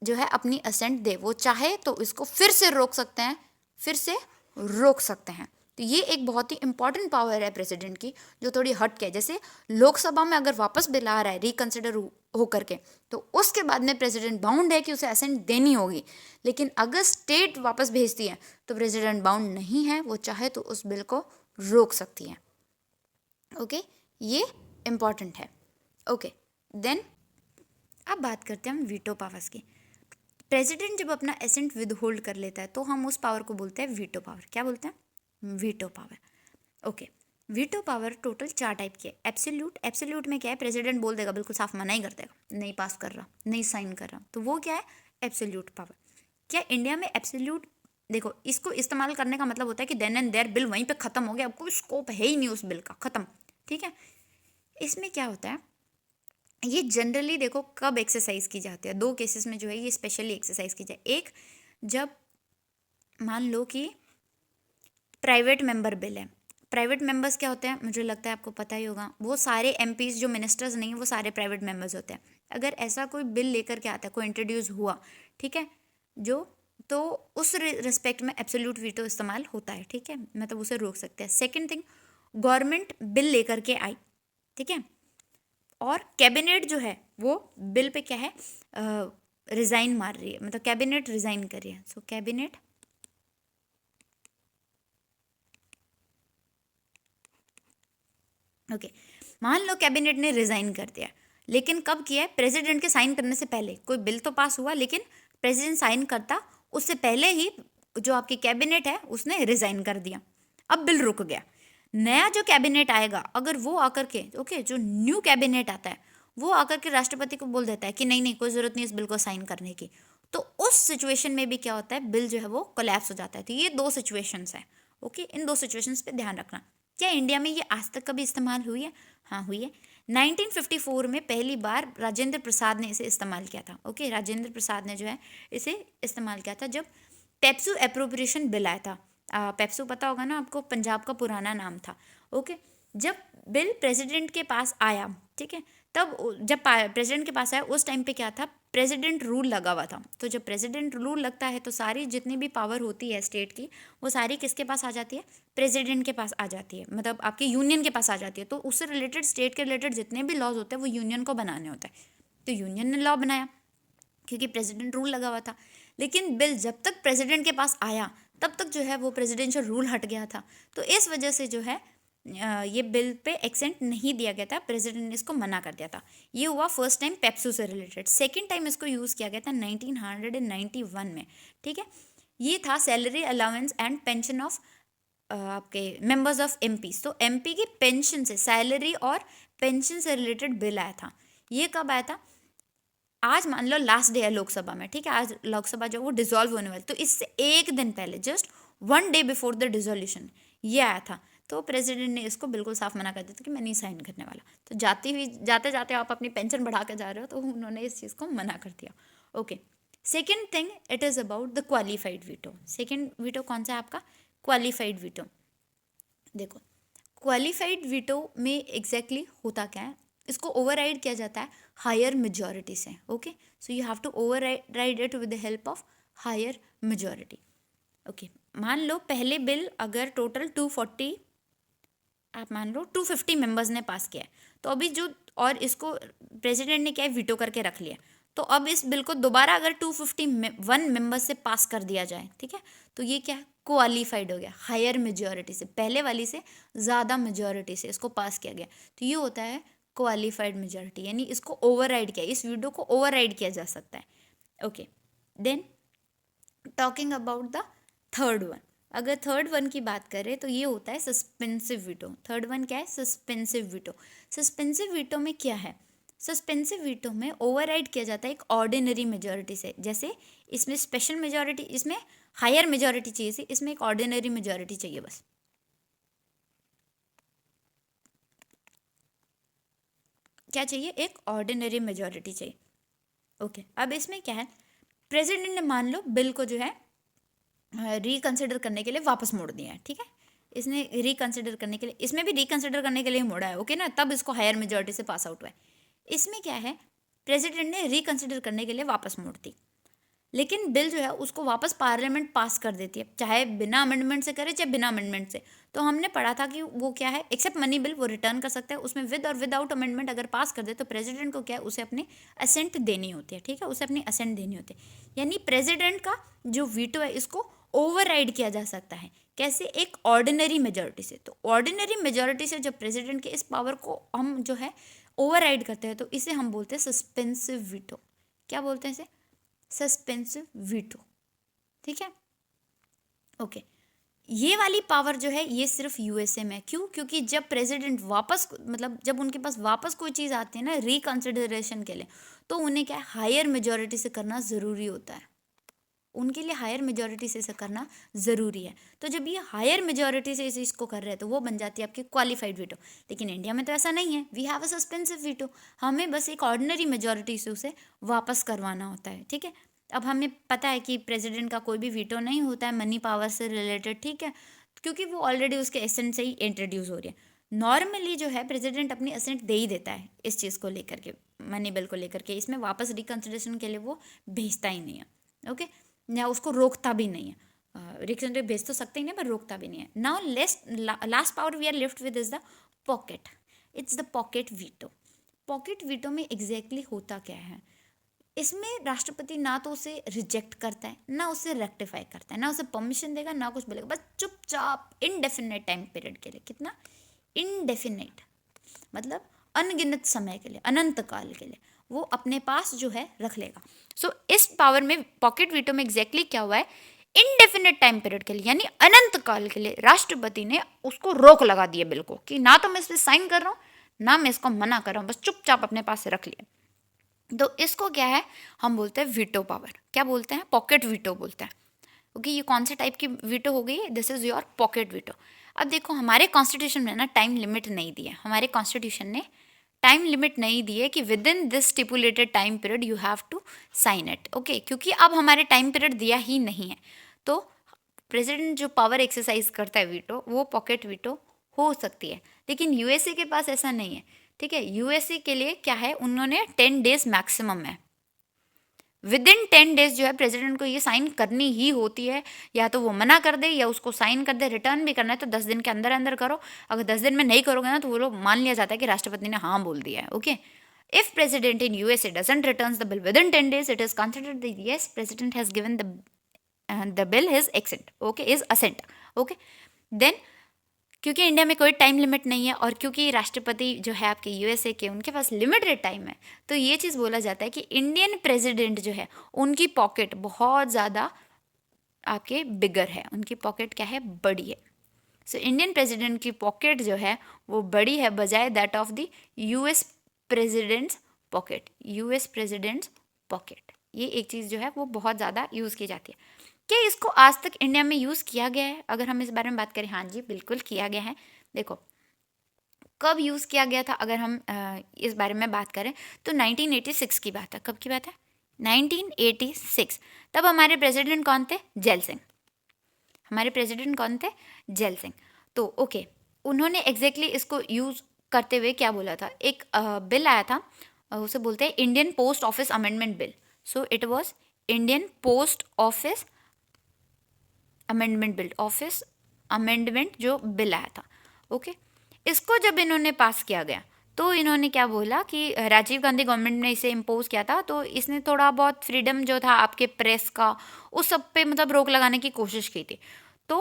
जो है अपनी असेंट दे। वो चाहे तो इसको फिर से रोक सकते हैं, फिर से रोक सकते हैं। तो ये एक बहुत ही इंपॉर्टेंट पावर है प्रेसिडेंट की, जो थोड़ी हट के, जैसे लोकसभा में अगर वापस बिल आ रहा है, रिकंसिडर होकर के, तो उसके बाद में प्रेसिडेंट बाउंड है कि उसे असेंट देनी होगी। लेकिन अगर स्टेट वापस भेजती है तो प्रेसिडेंट बाउंड नहीं है, वो चाहे तो उस बिल को रोक सकती है। ओके, ये इम्पॉर्टेंट है। ओके, देन अब बात करते हैं हम वीटो पावर्स की। प्रेसिडेंट जब अपना एसेंट विदहोल्ड कर लेता है तो हम उस पावर को बोलते हैं वीटो पावर। क्या बोलते हैं? Veto power. Okay, veto power total 4 type की है। एब्सोल्यूट, एब्सोल्यूट में क्या है, प्रेसिडेंट बोल देगा, बिल्कुल साफ मना ही कर देगा, नहीं पास कर रहा, नहीं साइन कर रहा, तो वो क्या है? Absolute power. क्या इंडिया में एब्सोल्यूट, देखो इसको इस्तेमाल करने का मतलब होता है कि देन एंड देयर बिल वहीं पे ख़त्म हो गया, अब कोई स्कोप है ही नहीं उस बिल का, ख़त्म। ठीक है, इसमें क्या होता है, ये जनरली देखो कब एक्सरसाइज की जाती है, 2 केसेस में जो है ये स्पेशली एक्सरसाइज की जाए। एक, जब मान लो कि प्राइवेट मेंबर बिल है। प्राइवेट मेंबर्स क्या होते हैं, मुझे लगता है आपको पता ही होगा, वो सारे एमपीज जो मिनिस्टर्स नहीं है वो सारे प्राइवेट मेंबर्स होते हैं। अगर ऐसा कोई बिल लेकर के आता है, कोई इंट्रोड्यूस हुआ, ठीक है, जो तो उस रिस्पेक्ट में एब्सोल्यूट वीटो इस्तेमाल होता है। ठीक है, मतलब उसे रोक सकते हैं। सेकेंड थिंग, गवर्नमेंट बिल लेकर के आई, ठीक है, और कैबिनेट जो है वो बिल पे क्या है, रिज़ाइन मार रही है, मतलब कैबिनेट रिज़ाइन कर रही है। सो कैबिनेट ओके, मान लो कैबिनेट ने रिज़ाइन कर दिया, लेकिन कब किया है? प्रेसिडेंट के साइन करने से पहले। कोई बिल तो पास हुआ लेकिन प्रेसिडेंट साइन करता उससे पहले ही जो आपकी कैबिनेट है उसने रिज़ाइन कर दिया, अब बिल रुक गया। नया जो कैबिनेट आएगा, अगर वो आकर के ओके, जो न्यू कैबिनेट आता है वो आकर के राष्ट्रपति को बोल देता है कि नहीं नहीं कोई ज़रूरत नहीं इस बिल को साइन करने की, तो उस सिचुएशन में भी क्या होता है, बिल जो है वो कोलैप्स हो जाता है। तो ये 2 सिचुएशंस हैं। ओके, इन 2 सिचुएशंस पे ध्यान रखना। क्या इंडिया में ये आज तक कभी इस्तेमाल हुई है? हाँ हुई है। 1954 में पहली बार राजेंद्र प्रसाद ने इसे इस्तेमाल किया था। ओके, राजेंद्र प्रसाद ने जो है इसे इस्तेमाल किया था जब पेप्सू एप्रोप्रिएशन बिल आया था। पेप्सू पता होगा ना आपको, पंजाब का पुराना नाम था। ओके, जब बिल प्रेसिडेंट के पास आया, ठीक है, तब जब प्रेसिडेंट के पास आया उस टाइम पे क्या था, प्रेसिडेंट रूल लगा हुआ था। तो जब प्रेसिडेंट रूल लगता है तो सारी जितनी भी पावर होती है स्टेट की वो सारी किसके पास आ जाती है? प्रेसिडेंट के पास आ जाती है, मतलब आपके यूनियन के पास आ जाती है। तो उससे रिलेटेड, स्टेट के रिलेटेड जितने भी लॉज होते हैं वो यूनियन को बनाने होते हैं। तो यूनियन ने लॉ बनाया क्योंकि प्रेसिडेंट रूल लगा हुआ था। लेकिन बिल जब तक प्रेसिडेंट के पास आया तब तक जो है वो प्रेसिडेंशियल रूल हट गया था। तो इस वजह से जो है ये बिल पे एक्सेंट नहीं दिया गया था, प्रेसिडेंट ने इसको मना कर दिया था। ये हुआ फर्स्ट टाइम पेप्सू से रिलेटेड। सेकेंड टाइम इसको यूज़ किया गया था 1991 में। ठीक है, ये था salary allowance and pension of आपके मेंबर्स ऑफ एमपी। तो एमपी की पेंशन से, सैलरी और पेंशन से रिलेटेड बिल आया था। ये कब आया था? आज मान लो लास्ट डे है लोकसभा में, ठीक है, आज लोकसभा जो वो डिसॉल्व होने वाली, तो इससे एक दिन पहले, just 1 day before the dissolution ये आया था। तो प्रेसिडेंट ने इसको बिल्कुल साफ मना कर दिया था कि मैं नहीं साइन करने वाला। तो जाते जाते आप अपनी पेंशन बढ़ा के जा रहे हो, तो उन्होंने इस चीज़ को मना कर दिया। Okay, second thing, it is about the qualified veto. Second veto कौन सा है आपका? Qualified veto. देखो, क्वालिफाइड वीटो में एग्जैक्टली होता क्या है, इसको ओवरराइड किया जाता है हायर मेजॉरिटी से। Okay, so you have to override it with the help of higher majority. Okay, मान लो पहले बिल अगर टोटल 240, आप मान लो 250 मेंबर्स ने पास किया है, तो अभी जो, और इसको प्रेसिडेंट ने क्या है, वीटो करके रख लिया, तो अब इस बिल को दोबारा अगर 251 मेंबर्स से पास कर दिया जाए, ठीक है, तो ये क्या है, क्वालिफाइड हो गया, हायर मेजॉरिटी से, पहले वाली से ज़्यादा मेजॉरिटी से इसको पास किया गया, तो ये होता है क्वालिफाइड मेजॉरिटी। यानी इसको ओवरराइड किया, इस वीटो को ओवरराइड किया जा सकता है। Okay, then talking about the third one, अगर थर्ड वन की बात करें तो ये होता है सस्पेंसिव वीटो। थर्ड वन क्या है? Suspensive veto. सस्पेंसिव वीटो में क्या है? सस्पेंसिव वीटो में ओवरराइड किया जाता है एक ऑर्डिनरी मेजॉरिटी से। जैसे इसमें स्पेशल मेजॉरिटी, इसमें हायर मेजॉरिटी चाहिए थी, इसमें एक ऑर्डिनरी मेजॉरिटी चाहिए बस। क्या चाहिए? एक ऑर्डिनरी मेजॉरिटी चाहिए। ओके, अब इसमें क्या है, प्रेसिडेंट ने मान लो बिल को जो है रिकंसिडर करने के लिए वापस मोड़ दिया है, ठीक है, इसने रिकंसिडर करने के लिए, इसमें भी रिकंसिडर करने के लिए मोड़ा है, ओके ना, तब इसको हायर मेजॉरिटी से पास आउट हुआ है। इसमें क्या है, प्रेसिडेंट ने रिकंसिडर करने के लिए वापस मोड़ दी। लेकिन बिल जो है उसको वापस पार्लियामेंट पास कर देती है, चाहे बिना अमेंडमेंट से करे चाहे बिना अमेंडमेंट से। तो हमने पढ़ा था कि वो क्या है, एक्सेप्ट मनी बिल वो रिटर्न कर सकता है, उसमें विद और विदाउट अमेंडमेंट अगर पास कर दे तो प्रेसिडेंट को क्या है, उसे अपनी असेंट देनी होती है, ठीक है, उसे अपनी असेंट देनी होती है। यानी प्रेसिडेंट का जो वीटो है इसको ओवरराइड किया जा सकता है। कैसे? एक ऑर्डिनरी मेजोरिटी से। तो ऑर्डिनरी मेजोरिटी से जब प्रेसिडेंट के इस पावर को हम जो है ओवरराइड करते हैं तो इसे हम बोलते हैं सस्पेंसिव वीटो। क्या बोलते हैं इसे? सस्पेंसिव वीटो, ठीक है, ओके। ये वाली पावर जो है ये सिर्फ यूएसए में है। क्यों? क्योंकि जब प्रेसिडेंट वापस मतलब जब उनके पास वापस कोई चीज़ आती है ना रिकंसिडरेशन के लिए, तो उन्हें क्या है, हायर मेजोरिटी से करना ज़रूरी होता है। उनके लिए हायर मेजोरिटी से इसे करना ज़रूरी है। तो जब ये हायर मेजोरिटी से इस चीज़ को कर रहे हैं तो वो बन जाती है आपकी क्वालिफाइड वीटो। लेकिन इंडिया में तो ऐसा नहीं है, we have a suspensive veto. हमें बस एक ऑर्डिनरी मेजोरिटी से उसे वापस करवाना होता है, ठीक है। अब हमें पता है कि प्रेसिडेंट का कोई भी वीटो नहीं होता है मनी पावर से रिलेटेड, ठीक है, क्योंकि वो ऑलरेडी उसके एसेंट से ही इंट्रोड्यूस हो रही है। नॉर्मली जो है प्रेसिडेंट अपनी एसेंट दे ही देता है इस चीज़ को लेकर के, मनी बिल को लेकर के, इसमें वापस रिकंसिडरेशन के लिए वो भेजता ही नहीं है, ओके, या उसको रोकता भी नहीं है। रिकंसिडर भेज तो सकते ही नहीं पर रोकता भी नहीं है। Now last power we are left with is the pocket. It's the pocket veto. Pocket veto में एग्जैक्टली होता क्या है? इसमें राष्ट्रपति ना तो उसे रिजेक्ट करता है, ना उसे रेक्टिफाई करता है, ना उसे परमिशन देगा, ना कुछ बोलेगा, बस चुपचाप इनडेफिनेट टाइम पीरियड के लिए, कितना इनडेफिनेट मतलब अनगिनत समय के लिए, अनंत काल के लिए वो अपने पास जो है रख लेगा। सो इस पावर में पॉकेट वीटो में एग्जैक्टली क्या हुआ है, इनडेफिनेट टाइम पीरियड के लिए यानी अनंत काल के लिए राष्ट्रपति ने उसको रोक लगा दी है बिल को, कि ना तो मैं इस पर साइन कर रहा हूँ ना मैं इसको मना कर रहा हूँ, बस चुपचाप अपने पास से रख लिया। तो इसको क्या है, हम बोलते हैं वीटो पावर। क्या बोलते हैं? पॉकेट वीटो बोलते हैं। ओके, ये कौन से टाइप की वीटो हो गई? This is your pocket veto. अब देखो हमारे कॉन्स्टिट्यूशन में ना टाइम लिमिट नहीं दी है, हमारे कॉन्स्टिट्यूशन ने टाइम लिमिट नहीं दी है कि within this stipulated time period you have to sign it, okay, क्योंकि अब हमारे टाइम पीरियड दिया ही नहीं है। तो प्रेसिडेंट जो पावर एक्सरसाइज करता है वीटो, वो पॉकेट वीटो हो सकती है, लेकिन यूएसए के पास ऐसा नहीं है, ठीक है। यूएसए के लिए क्या है, उन्होंने 10 डेज मैक्सिमम है, विद इन 10 डेज जो है प्रेसिडेंट को ये साइन करनी ही होती है, या तो वो मना कर दे या उसको साइन कर दे। रिटर्न भी करना है तो 10 दिन के अंदर अंदर करो, अगर 10 दिन में नहीं करोगे ना तो वो लोग मान लिया जाता है कि राष्ट्रपति ने हाँ बोल दिया है, okay. If president in USA doesn't returns the bill with in 10 days, it is considered that yes, president has given the bill his accent, okay, is assent, okay। then क्योंकि इंडिया में कोई टाइम लिमिट नहीं है और क्योंकि राष्ट्रपति जो है आपके यूएसए के उनके पास लिमिटेड टाइम है, तो ये चीज़ बोला जाता है कि इंडियन प्रेसिडेंट जो है उनकी पॉकेट बहुत ज़्यादा आपके बिगर है, उनकी पॉकेट क्या है, बड़ी है। सो इंडियन प्रेसिडेंट की पॉकेट जो है वो बड़ी है बजाय that of the US president's pocket. US president's pocket, ये एक चीज़ जो है वो बहुत ज़्यादा यूज़ की जाती है। क्या इसको आज तक इंडिया में यूज़ किया गया है? अगर हम इस बारे में बात करें, हाँ जी बिल्कुल किया गया है। देखो कब यूज़ किया गया था, अगर हम इस बारे में बात करें तो 1986 की बात है। कब की बात है? 1986। तब हमारे प्रेसिडेंट कौन थे? जेल सिंह। हमारे प्रेसिडेंट कौन थे? जेल सिंह। तो ओके, उन्होंने एग्जैक्टली इसको यूज़ करते हुए क्या बोला था, एक बिल आया था, उसे बोलते हैं Indian post office amendment bill. So it was Indian post office amendment bill, office amendment जो बिल आया था, ओके। इसको जब इन्होंने पास किया गया तो इन्होंने क्या बोला कि राजीव गांधी गवर्नमेंट ने इसे इम्पोज किया था, तो इसने थोड़ा बहुत फ्रीडम जो था आपके प्रेस का उस सब पे मतलब रोक लगाने की कोशिश की थी। तो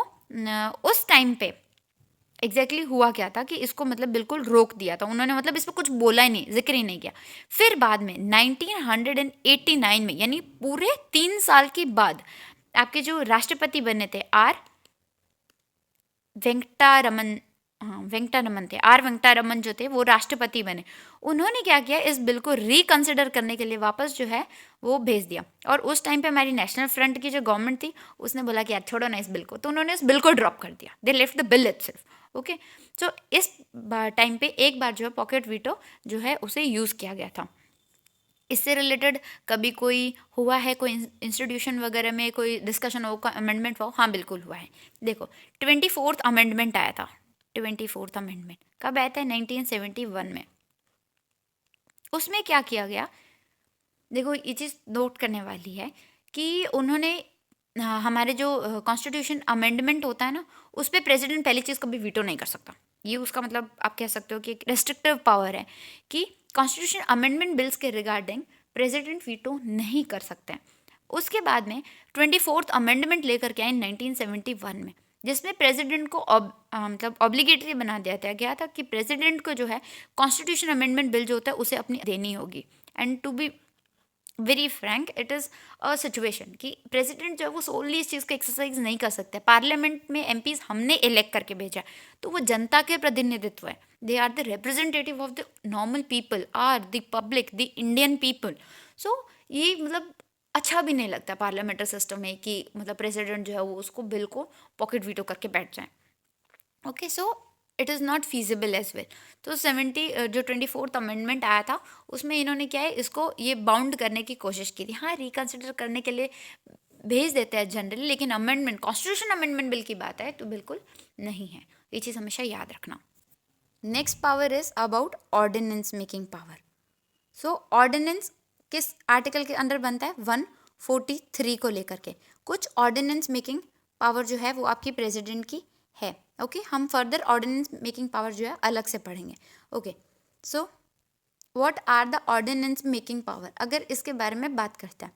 उस टाइम पे एग्जैक्टली हुआ क्या था कि इसको मतलब बिल्कुल रोक दिया था उन्होंने, मतलब इस पर कुछ बोला ही नहीं, जिक्र ही नहीं किया। फिर बाद में 1989 में यानी पूरे 3 साल के बाद आपके जो राष्ट्रपति बने थे वेंकटारमन, हाँ वेंकटारमन थे, वेंकटारमन जो थे वो राष्ट्रपति बने। उन्होंने क्या किया, इस बिल को रिकंसिडर करने के लिए वापस जो है वो भेज दिया। और उस टाइम पे हमारी नेशनल फ्रंट की जो गवर्नमेंट थी उसने बोला कि यार छोड़ो ना इस बिल को, तो उन्होंने इस बिल को ड्रॉप कर दिया, they left the bill itself, okay. So इस टाइम पे एक बार जो है पॉकेट वीटो जो है उसे यूज़ किया गया था। इससे रिलेटेड कभी कोई हुआ है, कोई इंस्टीट्यूशन वगैरह में कोई डिस्कशन हो, अमेंडमेंट हो? हाँ बिल्कुल हुआ है। देखो 24th अमेंडमेंट आया था। 24th अमेंडमेंट कब आया था? 1971 में। उसमें क्या किया गया, देखो ये चीज़ नोट करने वाली है कि उन्होंने हमारे जो कॉन्स्टिट्यूशन अमेंडमेंट होता है ना, उस पर प्रेसिडेंट पहली चीज़ कभी वीटो नहीं कर सकता। ये उसका मतलब आप कह सकते हो कि एक रेस्ट्रिक्टिव पावर है कि कॉन्स्टिट्यूशन अमेंडमेंट बिल्स के रिगार्डिंग प्रेसिडेंट वीटो नहीं कर सकते हैं। उसके बाद में 24th अमेंडमेंट लेकर के आए 1971 में, जिसमें प्रेसिडेंट को मतलब ऑब्लिगेटरी बना दिया गया था कि प्रेसिडेंट को जो है कॉन्स्टिट्यूशन अमेंडमेंट बिल जो होता है उसे अपनी देनी होगी। And to be very frank, it is a situation कि प्रेसिडेंट जो है वो सोलली इस चीज़ को एक्सरसाइज नहीं कर सकते। पार्लियामेंट में एमपीज हमने इलेक्ट करके भेजा है, तो वो जनता के प्रतिनिधित्व है। They are the representative of the normal people, are the public, the Indian people. So ये मतलब अच्छा भी नहीं लगता पार्लियामेंट्री सिस्टम में कि मतलब प्रेसिडेंट जो है वो उसको बिल को पॉकेट वीटो करके बैठ जाए। Okay, so it is not feasible as well. तो 24th अमेंडमेंट आया था, उसमें इन्होंने क्या है, इसको ये बाउंड करने की कोशिश की थी। हाँ, रिकन्सिडर करने के लिए भेज देते हैं जनरली, लेकिन अमेंडमेंट, कॉन्स्टिट्यूशन अमेंडमेंट बिल की बात है तो बिल्कुल नहीं है। ये चीज़ हमेशा याद रखना। Next power is about ordinance making power. So ordinance किस आर्टिकल के अंडर बनता है? 143 को लेकर के कुछ ऑर्डिनेंस मेकिंग पावर जो है वो आपकी प्रेसिडेंट की है। ओके, हम फर्दर ऑर्डिनेंस मेकिंग पावर जो है अलग से पढ़ेंगे। Okay, so what are the ordinance making power, अगर इसके बारे में बात करते हैं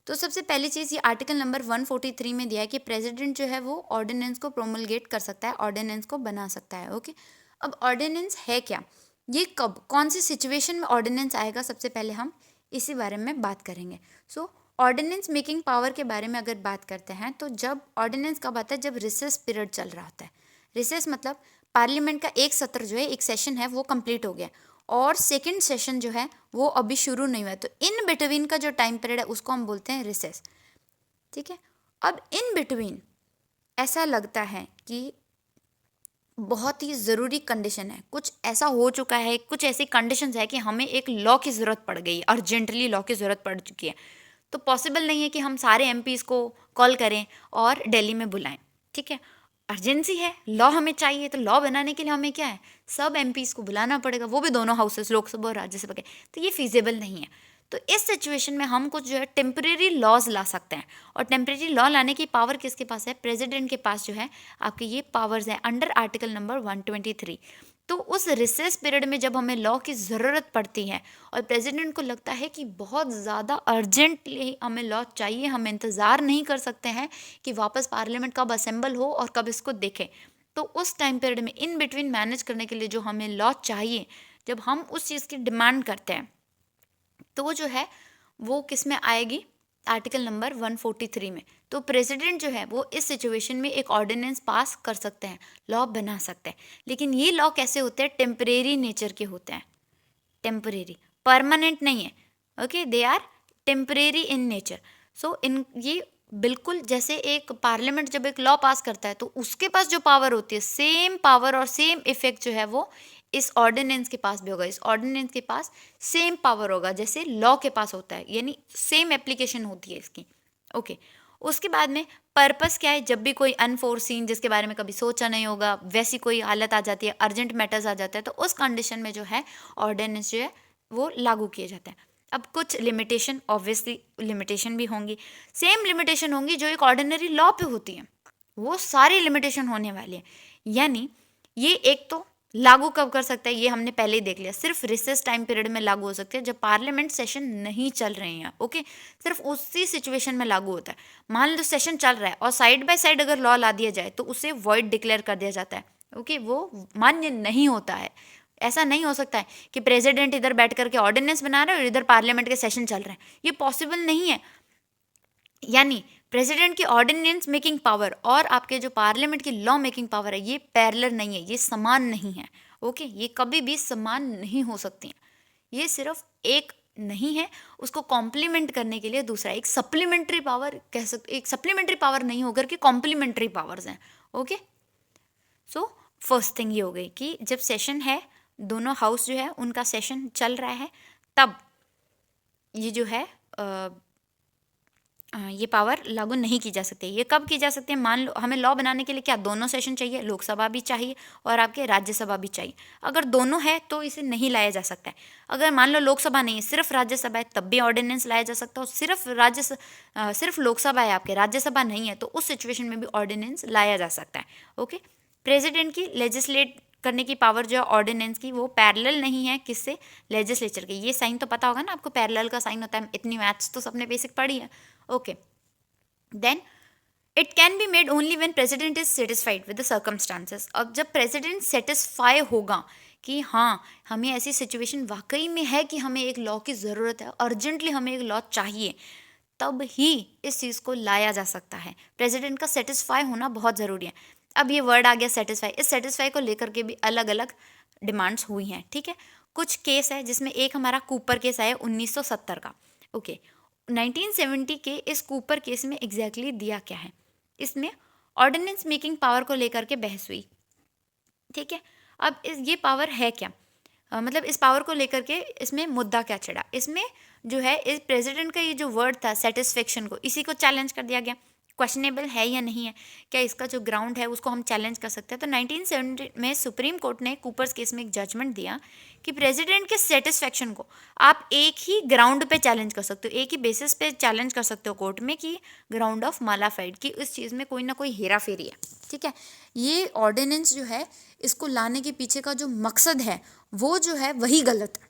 तो सबसे पहली चीज़ ये आर्टिकल नंबर 143 में दिया है कि प्रेसिडेंट जो है वो ऑर्डिनेंस को प्रोमलगेट कर सकता है, ऑर्डिनेंस को बना सकता है। ओके, अब ऑर्डिनेंस है क्या, ये कब, कौन सी सिचुएशन में ऑर्डिनेंस आएगा, सबसे पहले हम इसी बारे में बात करेंगे। सो ऑर्डिनेंस मेकिंग पावर के बारे में अगर बात करते हैं तो जब ऑर्डिनेंस कब आता है, जब रिसेस पीरियड चल रहा होता है। रिसेस मतलब पार्लियामेंट का एक सत्र जो है, एक सेशन है वो कंप्लीट हो गया और सेकंड सेशन जो है वो अभी शुरू नहीं हुआ है, तो इन बिटवीन का जो टाइम पीरियड है उसको हम बोलते हैं रिसेस। ठीक है, अब इन बिटवीन ऐसा लगता है कि बहुत ही ज़रूरी कंडीशन है, कुछ ऐसा हो चुका है, कुछ ऐसी कंडीशंस है कि हमें एक लॉ की ज़रूरत पड़ गई, अर्जेंटली लॉ की ज़रूरत पड़ चुकी है। तो पॉसिबल नहीं है कि हम सारे एमपीज़ को कॉल करें और दिल्ली में बुलाएं। ठीक है, अर्जेंसी है, लॉ हमें चाहिए, तो लॉ बनाने के लिए हमें क्या है, सब एमपीज़ को बुलाना पड़ेगा, वो भी दोनों हाउसेस, लोकसभा और राज्यसभा के। तो ये फिजिबल नहीं है। तो इस सिचुएशन में हम कुछ जो है टेम्परेरी लॉज ला सकते हैं, और टेम्परेरी लॉ लाने की पावर किसके पास है, प्रेसिडेंट के पास जो है आपके ये पावर्स हैं अंडर आर्टिकल नंबर 123। तो उस रिसेस पीरियड में जब हमें लॉ की ज़रूरत पड़ती है और प्रेसिडेंट को लगता है कि बहुत ज़्यादा अर्जेंटली हमें लॉ चाहिए, हम इंतज़ार नहीं कर सकते हैं कि वापस पार्लियामेंट कब असेंबल हो और कब इसको देखें, तो उस टाइम पीरियड में इन बिटवीन मैनेज करने के लिए जो हमें लॉ चाहिए, जब हम उस चीज़ की डिमांड करते हैं तो वो जो है वो किस में आएगी, आर्टिकल नंबर 143 में। तो प्रेसिडेंट जो है वो इस सिचुएशन में एक ऑर्डिनेंस पास कर सकते हैं, लॉ बना सकते हैं। लेकिन ये लॉ कैसे होते हैं, टेम्परेरी नेचर के होते हैं, टेम्परेरी, परमानेंट नहीं है। Okay, they are temporary in nature. So in ये बिल्कुल जैसे एक पार्लियामेंट जब एक लॉ पास करता है तो उसके पास जो पावर होती है, सेम पावर और सेम इफेक्ट जो है वो इस ऑर्डिनेंस के पास भी होगा। इस ऑर्डिनेंस के पास सेम पावर होगा जैसे लॉ के पास होता है, यानी सेम एप्लीकेशन होती है इसकी। ओके, उसके बाद में पर्पस क्या है, जब भी कोई अनफोर्सीन, जिसके बारे में कभी सोचा नहीं होगा, वैसी कोई हालत आ जाती है, अर्जेंट मैटर्स आ जाता है, तो उस कंडीशन में जो है ऑर्डिनेंस जो है वो लागू किए जाते हैं। अब कुछ लिमिटेशन, ऑब्वियसली लिमिटेशन भी होंगी, सेम लिमिटेशन होंगी जो एक ऑर्डिनरी लॉ पे होती है, वो सारी लिमिटेशन होने वाली है। यानी ये एक तो लागू कब कर सकता है, ये हमने पहले ही देख लिया, सिर्फ रिसेस टाइम पीरियड में लागू हो सकते हैं जब पार्लियामेंट सेशन नहीं चल रहे हैं। ओके, सिर्फ उसी सिचुएशन में लागू होता है। मान लो सेशन चल रहा है और साइड बाय साइड अगर लॉ ला दिया जाए तो उसे वॉइड डिक्लेयर कर दिया जाता है। ओके, वो मान्य नहीं होता है। ऐसा नहीं हो सकता है कि प्रेसिडेंट इधर बैठ करके ऑर्डिनेंस बना रहे हैं और इधर पार्लियामेंट के सेशन चल रहे हैं, ये पॉसिबल नहीं है। यानी प्रेसिडेंट की ऑर्डिनेंस मेकिंग पावर और आपके जो पार्लियामेंट की लॉ मेकिंग पावर है, ये पैरेलल नहीं है, ये समान नहीं है। ओके, ये कभी भी समान नहीं हो सकती हैं, ये सिर्फ एक नहीं है, उसको कॉम्प्लीमेंट करने के लिए दूसरा एक सप्लीमेंट्री पावर कह सकते, एक सप्लीमेंट्री पावर नहीं होकर के कॉम्प्लीमेंट्री पावर्स हैं। ओके, सो फर्स्ट थिंग ये हो गई कि जब सेशन है, दोनों हाउस जो है उनका सेशन चल रहा है, तब ये जो है ये पावर लागू नहीं की जा सकती। ये कब की जा सकती है? मान लो हमें लॉ बनाने के लिए क्या दोनों सेशन चाहिए, लोकसभा भी चाहिए और आपके राज्यसभा भी चाहिए। अगर दोनों है तो इसे नहीं लाया जा सकता है। अगर मान लो लोकसभा नहीं है, सिर्फ राज्यसभा है, तब भी ऑर्डिनेंस लाया जा सकता है। और सिर्फ लोकसभा है आपके, राज्यसभा नहीं है, तो उस सिचुएशन में भी ऑर्डिनेंस लाया जा सकता है। ओके, प्रेसिडेंट की लेजिस्लेट करने की पावर जो है ऑर्डिनेंस की, वो पैरेलल नहीं है किससे? लेजिस्लेचर के। ये साइन तो पता होगा ना आपको, पैरेलल का साइन होता है। इतनी मैथ्स तो सबने बेसिक पढ़ी है। Okay, then it can be made only when president is satisfied with the circumstances. अब जब प्रेसिडेंट सेटिस्फाई होगा कि हाँ हमें ऐसी सिचुएशन वाकई में है कि हमें एक लॉ की ज़रूरत है, अर्जेंटली हमें एक लॉ चाहिए, तब ही इस चीज़ को लाया जा सकता है। प्रेसिडेंट का सेटिस्फाई होना बहुत ज़रूरी है। अब ये वर्ड आ गया सेटिस्फाई। इस सेटिस्फाई को लेकर के भी अलग अलग डिमांड्स हुई हैं, ठीक है। कुछ केस है जिसमें एक हमारा कूपर केस आया 1970 का। ओके, 1970 के इस कूपर केस में एग्जैक्टली दिया क्या है? इसमें ऑर्डिनेंस मेकिंग पावर को लेकर के बहस हुई, ठीक है। अब ये पावर है क्या? मतलब इस पावर को लेकर के इसमें मुद्दा क्या छिड़ा? इसमें जो है इस प्रेसिडेंट का ये जो वर्ड था सेटिस्फेक्शन को, इसी को चैलेंज कर दिया गया। क्वेश्चनेबल है या नहीं है, क्या इसका जो ग्राउंड है उसको हम चैलेंज कर सकते हैं? तो 1970 में सुप्रीम कोर्ट ने कूपर्स केस में एक जजमेंट दिया कि प्रेसिडेंट के सेटिस्फेक्शन को आप एक ही ग्राउंड पे चैलेंज कर सकते हो, एक ही बेसिस पे चैलेंज कर सकते हो कोर्ट में, कि ग्राउंड ऑफ मालाफाइड, की उस चीज़ में कोई ना कोई हेरा फेरी है, ठीक है। ये ऑर्डिनेंस जो है, इसको लाने के पीछे का जो मकसद है वो जो है वही गलत है।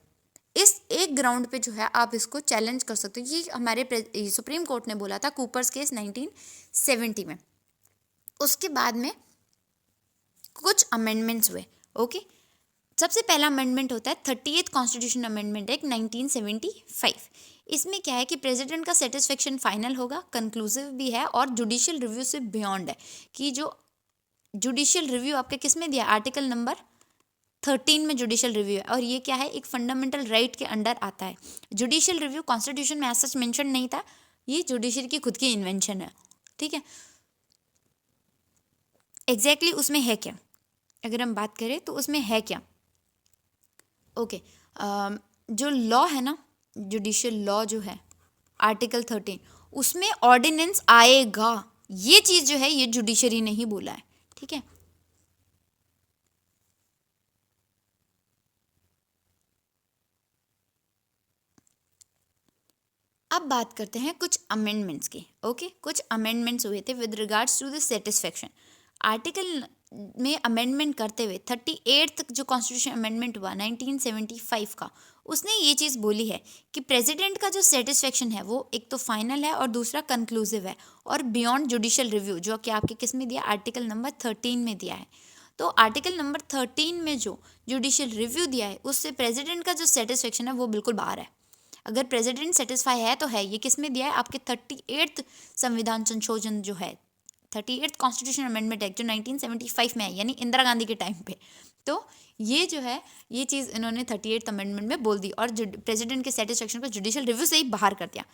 इस एक ग्राउंड पे जो है आप इसको चैलेंज कर सकते हो। ये हमारे सुप्रीम कोर्ट ने बोला था कूपर्स केस 1970 में। उसके बाद में कुछ अमेंडमेंट्स हुए। ओके, सबसे पहला अमेंडमेंट होता है 38th कॉन्स्टिट्यूशन अमेंडमेंट एक्ट 1975। इसमें क्या है कि प्रेसिडेंट का सेटिस्फेक्शन फाइनल होगा, कंक्लूसिव भी है और जुडिशियल रिव्यू से बियॉन्ड है। कि जो जुडिशियल रिव्यू आपके किस में दिया? आर्टिकल नंबर 13 में जुडिशियल रिव्यू है। और ये क्या है? एक फंडामेंटल राइट के अंडर आता है। जुडिशियल रिव्यू कॉन्स्टिट्यूशन में ऐसा मेंशन नहीं था, ये जुडिशियल की खुद की इन्वेंशन है, ठीक है। एग्जैक्टली उसमें है क्या? अगर हम बात करें तो उसमें है क्या? ओके, जो लॉ है ना, जुडिशियल लॉ जो है आर्टिकल 13, उसमें ऑर्डिनेंस आएगा। ये चीज़ जो है ये जुडिशरी ने ही बोला है, ठीक है। अब बात करते हैं कुछ अमेंडमेंट्स की। ओके, कुछ अमेंडमेंट्स हुए थे with regards to the satisfaction. Article में अमेंडमेंट करते हुए 38th जो कॉन्स्टिट्यूशन अमेंडमेंट हुआ 1975 का, उसने ये चीज़ बोली है कि प्रेसिडेंट का जो सेटिस्फेक्शन है वो एक तो फाइनल है और दूसरा कंक्लूसिव है और बियॉन्ड जुडिशियल रिव्यू, जो कि आपके किस में दिया? आर्टिकल नंबर 13 में दिया है। तो आर्टिकल नंबर 13 में जो जुडिशियल रिव्यू दिया है उससे प्रेसिडेंट का जो सेटिस्फेक्शन है वो बिल्कुल बाहर है। अगर प्रेसिडेंट सेटिस्फाई है तो है। ये किस में दिया है? आपके 38th संविधान संशोधन जो है, 38th कॉन्स्टिट्यूशन अमेंडमेंट एक्ट जो 1975 में है, यानी इंदिरा गांधी के टाइम पे। तो ये जो है ये चीज़ इन्होंने 38th अमेंडमेंट में बोल दी और प्रेसिडेंट के सेटिस्फेक्शन को जुडिशियल रिव्यू से ही बाहर कर दिया।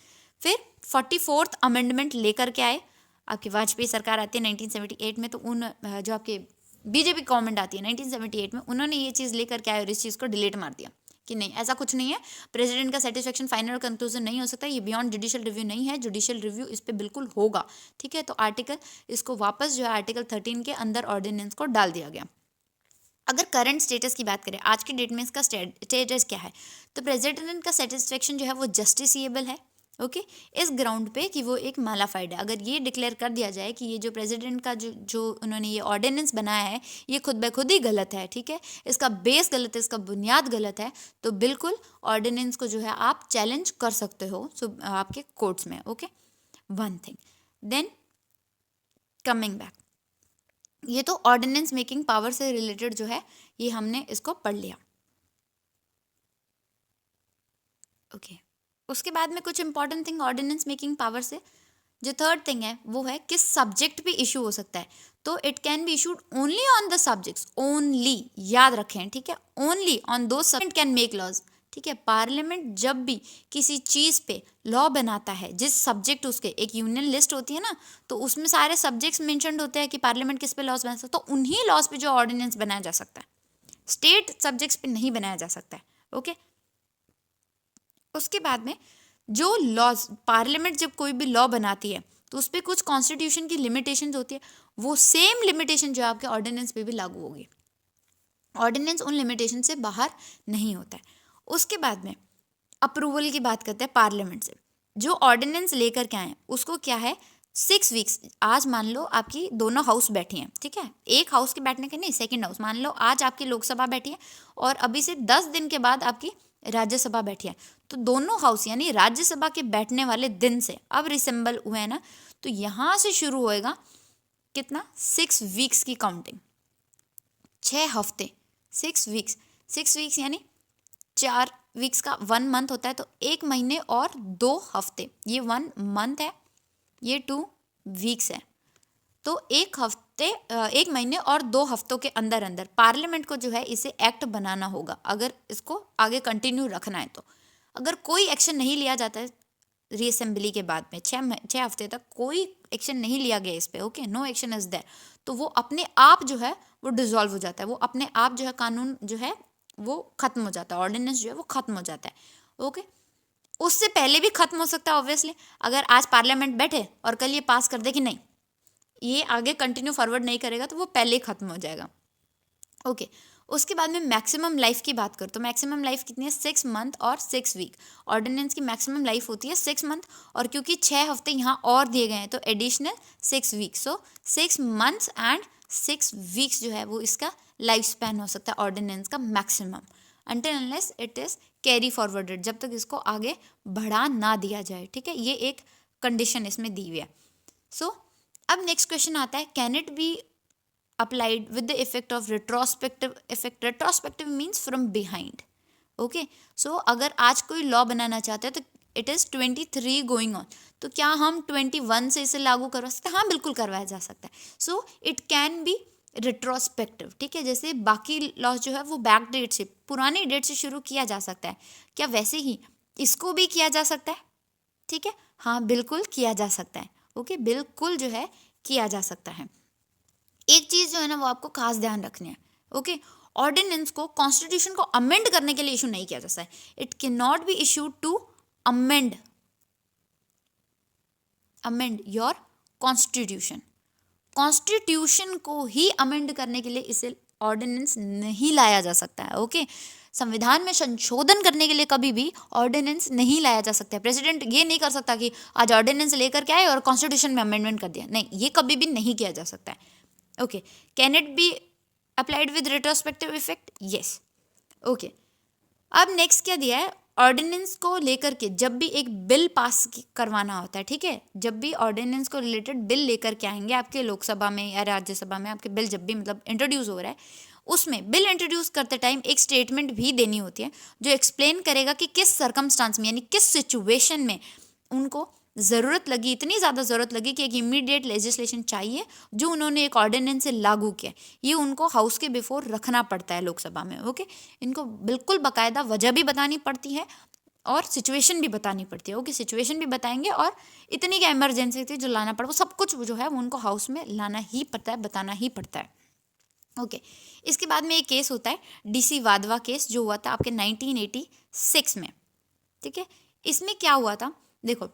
फिर 44th अमेंडमेंट लेकर के आए, आपकी वाजपेयी सरकार आती है 1978 में। तो उन जो आपके बीजेपी गवर्नमेंट आती है 1978 में, उन्होंने ये चीज़ लेकर के आए और इस चीज़ को डिलीट मार दिया कि नहीं, ऐसा कुछ नहीं है। प्रेसिडेंट का सेटिस्फेक्शन फाइनल और कंक्लूजन नहीं हो सकता, ये बियॉन्ड जुडिशियल रिव्यू नहीं है, जुडिशियल रिव्यू इस पर बिल्कुल होगा, ठीक है। तो आर्टिकल इसको वापस जो है आर्टिकल 13 के अंदर ऑर्डिनेंस को डाल दिया गया। अगर करंट स्टेटस की बात करें, आज की डेट में इसका स्टेटस क्या है, तो प्रेसिडेंट का सेटिस्फेक्शन जो है वो जस्टिसिएबल है। ओके, इस ग्राउंड पे कि वो एक मालाफाइड है। अगर ये डिक्लेयर कर दिया जाए कि ये जो प्रेसिडेंट का जो उन्होंने ये ऑर्डिनेंस बनाया है ये खुद ब खुद ही गलत है, ठीक है, इसका बेस गलत है, इसका बुनियाद गलत है, तो बिल्कुल ऑर्डिनेंस को जो है आप चैलेंज कर सकते हो आपके कोर्ट्स में। Okay, one thing. Then coming back, ये तो ऑर्डिनेंस मेकिंग पावर से रिलेटेड जो है ये हमने इसको पढ़ लिया। ओके, उसके बाद में कुछ important thing ordinance making power से, जो थर्ड थिंग है वो है किस सब्जेक्ट पे इशू हो सकता है। तो it can be issued only on the subjects, only, याद रखें, ठीक है, ओनली ऑन दो सब्जेक्ट कैन मेक लॉज, ठीक है। पार्लियामेंट जब भी किसी चीज़ पे लॉ बनाता है, जिस सब्जेक्ट उसके एक यूनियन लिस्ट होती है ना, तो उसमें सारे सब्जेक्ट्स मेंशन्ड होते हैं कि पार्लियामेंट किस पे लॉज बना सकता है, तो उन्हीं लॉज पे जो ऑर्डिनेंस बनाया जा सकता है, स्टेट सब्जेक्ट्स पे नहीं बनाया जा सकता है। ओके, उसके बाद में जो लॉज पार्लियामेंट जब कोई भी लॉ बनाती है तो उस पर कुछ कॉन्स्टिट्यूशन की लिमिटेशन होती है, वो सेम लिमिटेशन जो आपके ऑर्डिनेंस पे भी लागू होगी। ऑर्डिनेंस उन लिमिटेशन से बाहर नहीं होता है। उसके बाद में अप्रूवल की बात करते हैं पार्लियामेंट से। जो ऑर्डिनेंस लेकर के आए उसको क्या है 6 वीक्स। आज मान लो आपकी दोनों हाउस बैठी हैं, ठीक है, एक हाउस के बैठने के नहीं, सेकंड हाउस। मान लो आज आपकी लोकसभा बैठी है और अभी से 10 दिन के बाद आपकी राज्यसभा बैठी है, तो दोनों हाउस यानी राज्यसभा के बैठने वाले दिन से अब रिसेंबल हुए हैं ना, तो यहाँ से शुरू होएगा कितना 6 वीक्स की काउंटिंग। 6 हफ्ते 6 वीक्स 6 वीक्स यानी 4 वीक्स का 1 मंथ होता है, तो 1 महीने और 2 हफ्ते। ये 1 मंथ है, ये 2 वीक्स है। तो 1 महीने और 2 हफ्तों के अंदर अंदर पार्लियामेंट को जो है इसे एक्ट बनाना होगा, अगर इसको आगे कंटिन्यू रखना है। तो अगर कोई एक्शन नहीं लिया जाता है रीअसेंबली के बाद में 6 हफ्ते तक कोई एक्शन नहीं लिया गया इस पर, okay, no action is there, तो वो अपने आप जो है वो डिसॉल्व हो जाता है, वो अपने आप जो है कानून जो है वो खत्म हो जाता है, ऑर्डिनेंस जो है वो खत्म हो जाता है, ओके। उससे पहले भी खत्म हो सकता है ऑब्वियसली। अगर आज पार्लियामेंट बैठे और कल ये पास कर दे कि नहीं ये आगे कंटिन्यू फॉरवर्ड नहीं करेगा, तो वो पहले ही खत्म हो जाएगा, ओके। उसके बाद में मैक्सिमम लाइफ की बात करो तो मैक्सिमम लाइफ कितनी है 6 मंथ और 6 वीक। ऑर्डिनेंस की मैक्सिमम लाइफ होती है 6 मंथ, और क्योंकि 6 हफ्ते यहाँ और दिए गए हैं तो additional 6 week, so 6 months and 6 weeks जो है वो इसका लाइफ स्पैन हो सकता है ऑर्डिनेंस का maximum, until unless it is carry forwarded, जब तक इसको आगे बढ़ा ना दिया जाए, ठीक है। ये एक कंडीशन इसमें दी हुई है। सो अब नेक्स्ट क्वेश्चन आता है, can it be applied with the effect of retrospective effect? Retrospective means from behind, okay. So अगर आज कोई लॉ बनाना चाहते हैं तो इट इज़ 23 गोइंग ऑन, तो क्या हम 21 से इसे लागू करवा सकते हैं? हाँ, बिल्कुल करवाया जा सकता है। So it can B retrospective, ठीक है। जैसे बाकी लॉ जो है वो बैक डेट से, पुरानी डेट से शुरू किया जा सकता है, क्या वैसे ही इसको भी किया जा सकता है? ठीक है, हाँ बिल्कुल किया जा सकता है, ओके, बिल्कुल जो है किया जा सकता है। एक चीज़ जो है ना वो आपको खास ध्यान रखनी है, ओके। ऑर्डिनेंस को कॉन्स्टिट्यूशन को अमेंड करने के लिए इशू नहीं किया जा सकता है। It can not be issued to amend your constitution. Constitution को ही अमेंड करने के लिए इसे ऑर्डिनेंस नहीं लाया जा सकता है, ओके। संविधान में संशोधन करने के लिए कभी भी ऑर्डिनेंस नहीं लाया जा सकता है। प्रेसिडेंट ये नहीं कर सकता कि आज ऑर्डिनेंस लेकर के आए और कॉन्स्टिट्यूशन में अमेंडमेंट कर दिया, नहीं, ये कभी भी नहीं किया जा सकता है, okay. Can it be applied with retrospective effect? Yes, okay. अब नेक्स्ट क्या दिया है, ऑर्डिनेंस को लेकर के जब भी एक बिल पास करवाना होता है, ठीक है, जब भी ऑर्डिनेंस को रिलेटेड बिल लेकर के आएंगे आपके लोकसभा में या राज्यसभा में, आपके बिल जब भी मतलब इंट्रोड्यूस हो रहा है, उसमें बिल इंट्रोड्यूस करते टाइम एक स्टेटमेंट भी देनी होती है जो एक्सप्लेन करेगा कि किस सर्कमस्टांस में यानी किस सिचुएशन में उनको ज़रूरत लगी, इतनी ज़्यादा ज़रूरत लगी कि एक इमीडिएट लेजिस्लेशन चाहिए जो उन्होंने एक ऑर्डिनेंस से लागू किया। ये उनको हाउस के बिफोर रखना पड़ता है लोकसभा में, ओके। इनको बिल्कुल बाकायदा वजह भी बतानी पड़ती है और सिचुएशन भी बतानी पड़ती है, ओके। सिचुएशन भी बताएंगे और इतनी क्या इमरजेंसी थी जो लाना पड़ा, वो सब कुछ जो है वो उनको हाउस में लाना ही पड़ता है, बताना ही पड़ता है, ओके। इसके बाद में एक केस होता है DC वाधवा केस, जो हुआ था आपके 1986 में, ठीक है। इसमें क्या हुआ था, देखो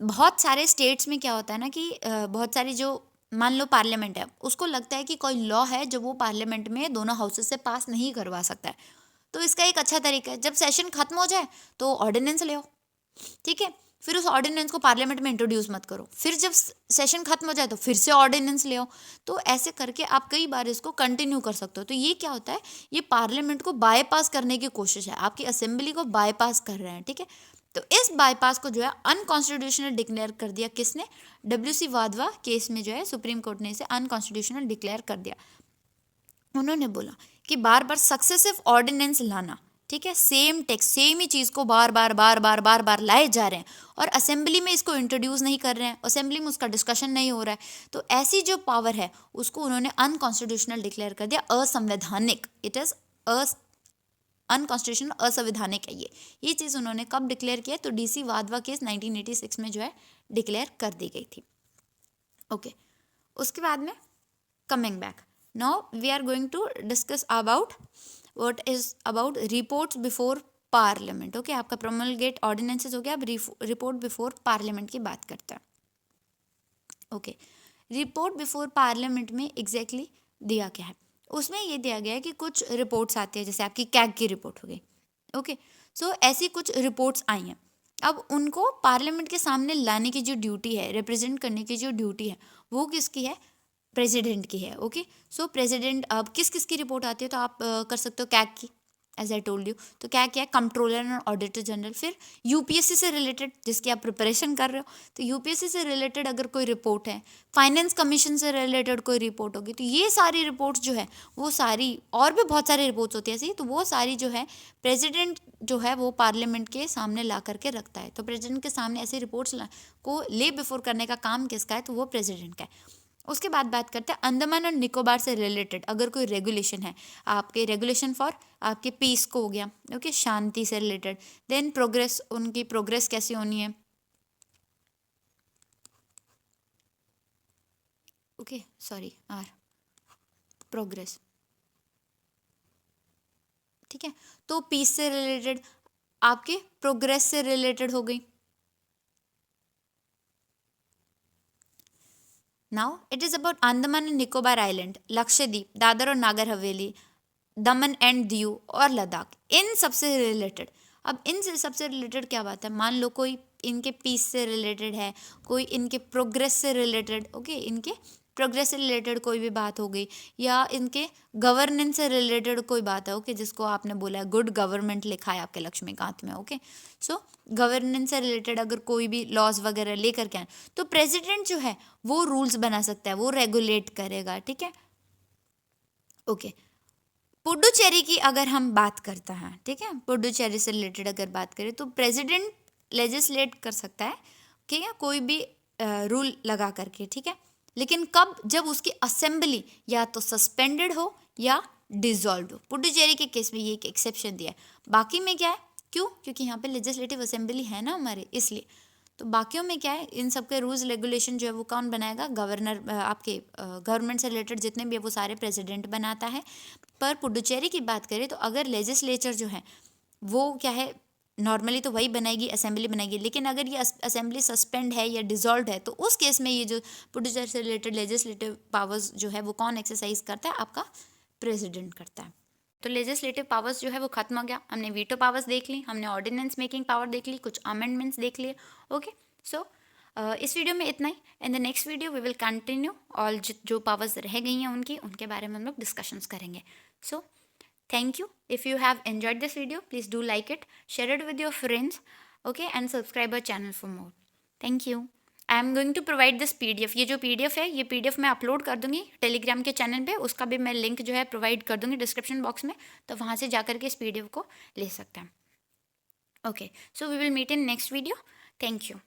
बहुत सारे स्टेट्स में क्या होता है ना कि बहुत सारी जो मान लो पार्लियामेंट है उसको लगता है कि कोई लॉ है जो वो पार्लियामेंट में दोनों हाउसेस से पास नहीं करवा सकता है, तो इसका एक अच्छा तरीका है जब सेशन खत्म हो जाए तो ऑर्डिनेंस ले आओ, ठीक है। फिर उस ऑर्डिनेंस को पार्लियामेंट में इंट्रोड्यूस मत करो, फिर जब सेशन खत्म हो जाए तो फिर से ऑर्डिनेंस ले आओ, तो ऐसे करके आप कई बार इसको कंटिन्यू कर सकते हो। तो ये क्या होता है, ये पार्लियामेंट को बाईपास करने की कोशिश है, आपकी असेंबली को बाईपास कर रहे हैं, ठीक है। तो इस बाईपास को जो है अनकॉन्स्टिट्यूशनल डिक्लेयर कर दिया किसने, WC वाधवा केस में जो है सुप्रीम कोर्ट ने इसे अनकॉन्स्टिट्यूशनल डिक्लेयर कर दिया। उन्होंने बोला कि बार बार सक्सेसिव ऑर्डिनेंस लाना, ठीक है, सेम टेक्स्ट सेम ही चीज़ को बार बार लाए जा रहे हैं और असेंबली में इसको इंट्रोड्यूस नहीं कर रहे हैं, असेंबली में उसका डिस्कशन नहीं हो रहा है, तो ऐसी जो पावर है उसको उन्होंने अनकॉन्स्टिट्यूशनल डिक्लेयर कर दिया, असंवैधानिक। इट इज़ अनकॉन्स्टिट्यूशनल, असंवैधानिक है ये चीज़ उन्होंने कब डिक्लेयर किया, तो DC वाधवा केस 1986 में जो है डिक्लेयर कर दी गई थी, ओके। उसके बाद में coming back, now we are going to discuss about what is about reports before parliament. Okay, आपका प्रोमलगेट ऑर्डिनेंसेस हो गया, अब रिपोर्ट बिफोर पार्लियामेंट की बात करते हैं। ओके, रिपोर्ट बिफोर पार्लियामेंट में एग्जैक्टली दिया क्या है, उसमें ये दिया गया है कि कुछ रिपोर्ट्स आती है, जैसे आपकी कैग की रिपोर्ट हो गई। ओके, सो ऐसी कुछ रिपोर्ट्स आई हैं, अब उनको पार्लियामेंट के सामने लाने की जो ड्यूटी है, रिप्रेजेंट करने की जो ड्यूटी है, वो किसकी है, प्रेसिडेंट की है। ओके, सो प्रेसिडेंट अब किस किस की रिपोर्ट आती है, तो आप कर सकते हो कैग की, एज आई टोल्ड यू। तो क्या क्या है, कंट्रोलर एंड ऑडिटर जनरल। फिर यूपीएससी से रिलेटेड जिसकी आप प्रिपरेशन कर रहे हो, तो यूपीएससी से रिलेटेड अगर कोई रिपोर्ट है, फाइनेंस कमीशन से रिलेटेड कोई रिपोर्ट होगी, तो ये सारी रिपोर्ट्स जो है वो सारी, और भी बहुत सारी रिपोर्ट्स होती है ऐसी, तो वो सारी जो है प्रेसिडेंट जो है वो पार्लियामेंट के सामने ला करके रखता है। तो प्रेसिडेंट के सामने ऐसी रिपोर्ट्स को ले बिफोर करने का काम किसका है, तो वो प्रेसिडेंट का है। उसके बाद बात करते हैं अंडमान और निकोबार से रिलेटेड अगर कोई रेगुलेशन है, आपके रेगुलेशन फॉर आपके पीस को हो गया। ओके, शांति से रिलेटेड। देन प्रोग्रेस, उनकी प्रोग्रेस कैसी होनी है। ओके, सॉरी आर, प्रोग्रेस, ठीक है। तो पीस से रिलेटेड आपके प्रोग्रेस से रिलेटेड हो गई। Now it is about Andaman and Nicobar island, Lakshadweep, Dadar और नागर हवेली, दमन एंड दीव और लद्दाख, इन सबसे रिलेटेड। अब इन सबसे रिलेटेड क्या बात है, मान लो कोई इनके पीस से रिलेटेड है, कोई इनके प्रोग्रेस से रिलेटेड, ओके, इनके प्रोग्रेस से रिलेटेड कोई भी बात हो गई, या इनके गवर्नेंस से रिलेटेड कोई बात है, ओके, जिसको आपने बोला है गुड गवर्नमेंट लिखा है आपके लक्ष्मीकांत में। ओके, सो गवर्नेंस से रिलेटेड अगर कोई भी लॉज वगैरह लेकर के आए, तो प्रेसिडेंट जो है वो रूल्स बना सकता है, वो रेगुलेट करेगा, ठीक है। ओके, पुडुचेरी की अगर हम बात करते हैं, ठीक है, पुडुचेरी से रिलेटेड अगर बात करें, तो प्रेसिडेंट लेजिस्लेट कर सकता है, ठीक है, कोई भी रूल लगा करके, ठीक है, लेकिन कब, जब उसकी असेंबली या तो सस्पेंडेड हो या डिसॉल्व हो। पुडुचेरी के केस में ये एक एक्सेप्शन दिया है, बाकी में क्या है, क्यों, क्योंकि यहाँ पे लेजिस्लेटिव असेंबली है ना हमारे, इसलिए। तो बाकियों में क्या है, इन सब के रूल्स रेगुलेशन जो है वो कौन बनाएगा, गवर्नर, आपके गवर्नमेंट से रिलेटेड जितने भी है वो सारे प्रेसिडेंट बनाता है। पर पुडुचेरी की बात करें तो अगर लेजिस्लेचर जो है वो क्या है, नॉर्मली तो वही बनाएगी, असेंबली बनाएगी, लेकिन अगर ये असेंबली सस्पेंड है या डिसॉल्व है, तो उस केस में ये जो पुडुचेरी से रिलेटेड लेजिस्लेटिव पावर्स जो है वो कौन एक्सरसाइज करता है, आपका प्रेसिडेंट करता है। तो लेजिस्लेटिव पावर्स जो है वो खत्म हो गया, हमने वीटो पावर्स देख ली, हमने ऑर्डिनेंस मेकिंग पावर देख ली, कुछ अमेंडमेंट्स देख लिए। ओके, सो इस वीडियो में इतना ही। In the next video we will continue all जो पावर्स रह गई हैं उनके बारे में हम लोग डिस्कशंस करेंगे। सो thank you. If you have enjoyed this video, please do like it, share it with your friends, okay, and subscribe our channel for more. Thank you. I am going to provide this PDF. ये जो PDF है, ये PDF मैं upload कर दूंगी Telegram के channel पे, उसका भी मैं लिंक जो है प्रोवाइड कर दूंगी डिस्क्रिप्शन बॉक्स में, तो वहाँ से जाकर के इस PDF को ले सकते हैं। Okay, so we will meet in next video. Thank you.